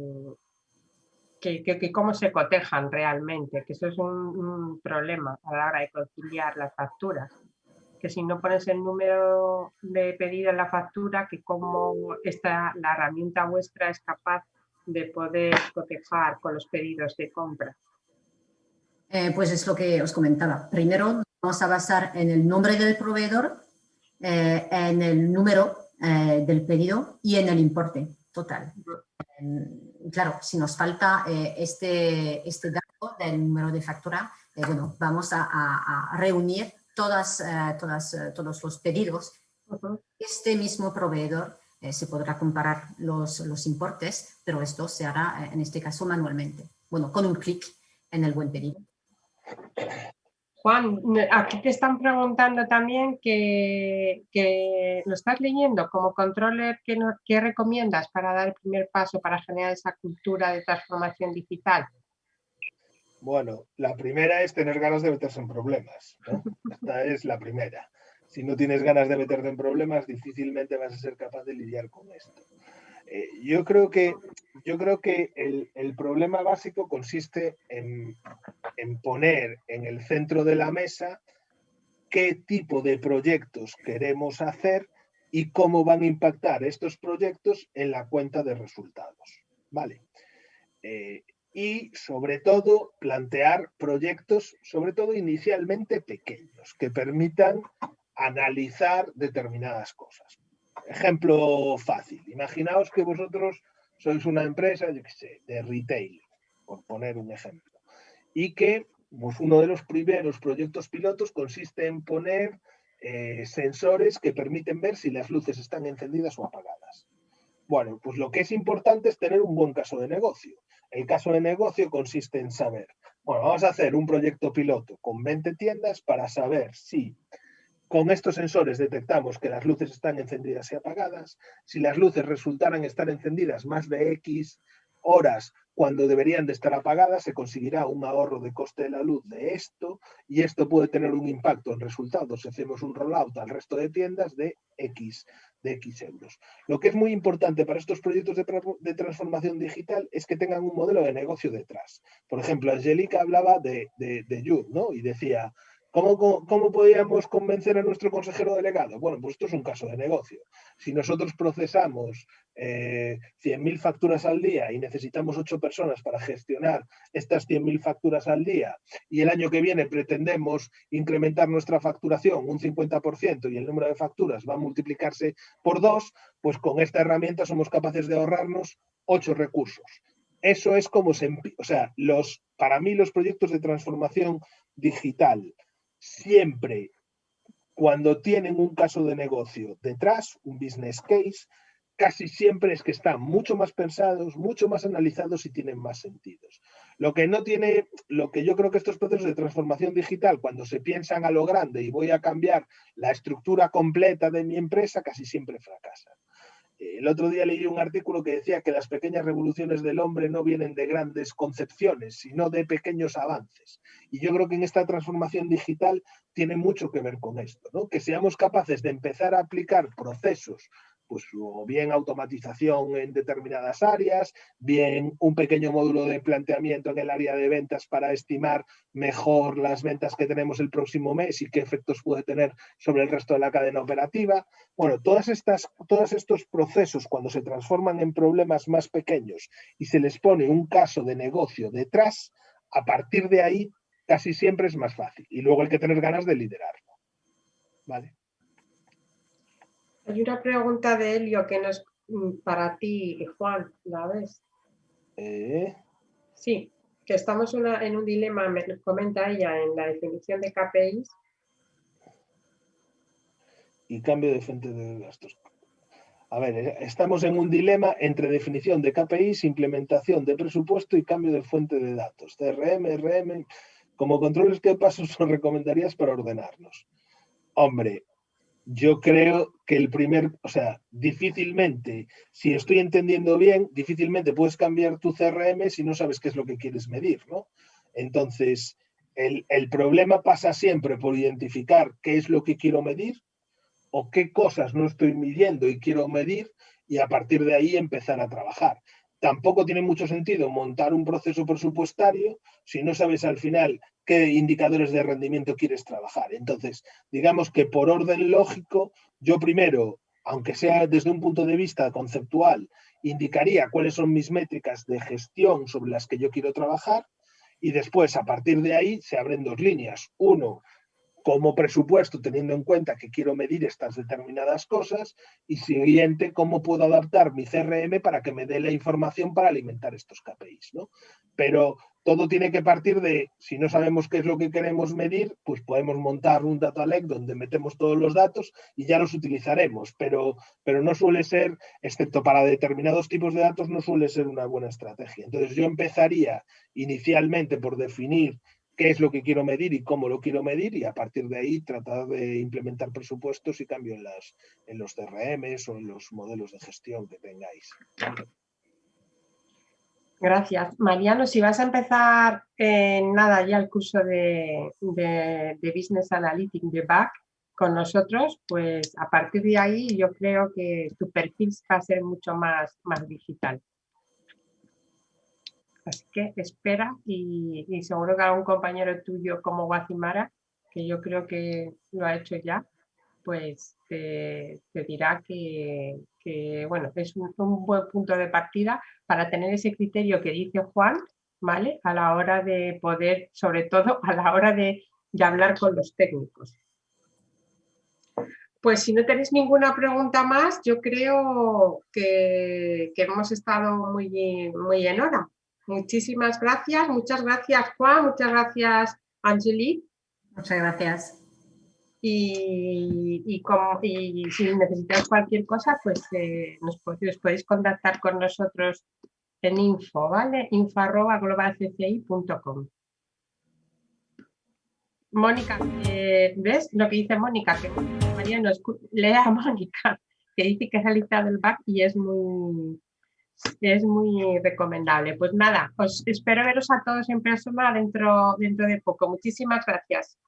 cómo se cotejan realmente, que eso es un problema a la hora de conciliar las facturas. Que si no pones el número de pedido en la factura, que cómo la herramienta vuestra es capaz de poder cotejar con los pedidos de compra. Pues es lo que os comentaba. Primero vamos a basar en el nombre del proveedor, en el número del pedido y en el importe total. Claro, si nos falta este dato del número de factura, bueno, vamos a reunir todos los pedidos. Este mismo proveedor se podrá comparar los importes, pero esto se hará en este caso manualmente. Bueno, con un clic en el buen pedido. Juan, aquí te están preguntando también que lo estás leyendo como controller, ¿qué recomiendas para dar el primer paso para generar esa cultura de transformación digital? Bueno, la primera es tener ganas de meterse en problemas, ¿no? Esta es la primera. Si no tienes ganas de meterte en problemas, difícilmente vas a ser capaz de lidiar con esto. Yo creo que el problema básico consiste en poner en el centro de la mesa qué tipo de proyectos queremos hacer y cómo van a impactar estos proyectos en la cuenta de resultados. ¿Vale? Y sobre todo plantear proyectos, sobre todo inicialmente pequeños, que permitan analizar determinadas cosas. Ejemplo fácil. Imaginaos que vosotros sois una empresa, yo qué sé, de retail, por poner un ejemplo, y que pues, uno de los primeros proyectos pilotos consiste en poner sensores que permiten ver si las luces están encendidas o apagadas. Bueno, pues lo que es importante es tener un buen caso de negocio. El caso de negocio consiste en saber, bueno, vamos a hacer un proyecto piloto con 20 tiendas para saber si con estos sensores detectamos que las luces están encendidas y apagadas, si las luces resultaran estar encendidas más de X horas cuando deberían de estar apagadas, se conseguirá un ahorro de coste de la luz de esto y esto puede tener un impacto en resultados si hacemos un rollout al resto de tiendas de X euros. Lo que es muy importante para estos proyectos de transformación digital es que tengan un modelo de negocio detrás. Por ejemplo, Angélica hablaba de Youth, ¿no? Y decía, ¿cómo podríamos convencer a nuestro consejero delegado? Bueno, pues esto es un caso de negocio. Si nosotros procesamos 100.000 facturas al día y necesitamos 8 personas para gestionar estas 100.000 facturas al día y el año que viene pretendemos incrementar nuestra facturación un 50% y el número de facturas va a multiplicarse por 2, pues con esta herramienta somos capaces de ahorrarnos 8 recursos. eso es como o sea, para mí los proyectos de transformación digital siempre, cuando tienen un caso de negocio detrás, un business case, casi siempre es que están mucho más pensados, mucho más analizados y tienen más sentidos. Lo que yo creo que estos procesos de transformación digital, cuando se piensan a lo grande y voy a cambiar la estructura completa de mi empresa, casi siempre fracasan. El otro día leí un artículo que decía que las pequeñas revoluciones del hombre no vienen de grandes concepciones, sino de pequeños avances. Y yo creo que en esta transformación digital tiene mucho que ver con esto, ¿no? Que seamos capaces de empezar a aplicar procesos, pues o bien automatización en determinadas áreas, bien un pequeño módulo de planteamiento en el área de ventas para estimar mejor las ventas que tenemos el próximo mes y qué efectos puede tener sobre el resto de la cadena operativa. Bueno, todos estos procesos, cuando se transforman en problemas más pequeños y se les pone un caso de negocio detrás, a partir de ahí casi siempre es más fácil. Y luego hay que tener ganas de liderarlo. ¿Vale? Hay una pregunta de Helio que no es para ti, Juan, ¿la ves? Sí, que estamos en un dilema, me comenta ella, en la definición de KPIs. Y cambio de fuente de gastos. A ver, estamos en un dilema entre definición de KPIs, implementación de presupuesto y cambio de fuente de datos. CRM, RM, como controles, ¿qué pasos os recomendarías para ordenarnos? Hombre, yo creo que difícilmente, si estoy entendiendo bien, difícilmente puedes cambiar tu CRM si no sabes qué es lo que quieres medir, ¿no? Entonces, el problema pasa siempre por identificar qué es lo que quiero medir o qué cosas no estoy midiendo y quiero medir y a partir de ahí empezar a trabajar. Tampoco tiene mucho sentido montar un proceso presupuestario si no sabes al final qué indicadores de rendimiento quieres trabajar. Entonces, digamos que por orden lógico, yo primero, aunque sea desde un punto de vista conceptual, indicaría cuáles son mis métricas de gestión sobre las que yo quiero trabajar y después, a partir de ahí, se abren dos líneas. Uno, como presupuesto, teniendo en cuenta que quiero medir estas determinadas cosas, y siguiente, cómo puedo adaptar mi CRM para que me dé la información para alimentar estos KPIs, ¿no? Pero todo tiene que partir de, si no sabemos qué es lo que queremos medir, pues podemos montar un data lake donde metemos todos los datos y ya los utilizaremos, pero no suele ser, excepto para determinados tipos de datos, no suele ser una buena estrategia. Entonces yo empezaría inicialmente por definir qué es lo que quiero medir y cómo lo quiero medir y a partir de ahí tratar de implementar presupuestos y cambio en los CRMs o en los modelos de gestión que tengáis. Gracias. Mariano, si vas a empezar nada ya el curso de Business Analytics de BAC con nosotros, pues a partir de ahí yo creo que tu perfil va a ser mucho más digital. Así que espera y seguro que algún compañero tuyo como Guacimara, que yo creo que lo ha hecho ya, pues te dirá que bueno, es un buen punto de partida para tener ese criterio que dice Juan, ¿vale? A la hora de poder, sobre todo a la hora de hablar con los técnicos. Pues si no tenéis ninguna pregunta más, yo creo que hemos estado muy en hora. Muchísimas gracias, muchas gracias Juan, muchas gracias Angelique. Muchas gracias. Y si necesitáis cualquier cosa, pues os podéis contactar con nosotros en info, ¿vale? info@globalcci.com. Mónica, ¿ves lo que dice Mónica? Que María nos lea a Mónica, que dice que se ha listado el BAC y es muy recomendable. Pues nada, os espero veros a todos en persona dentro de poco. Muchísimas gracias.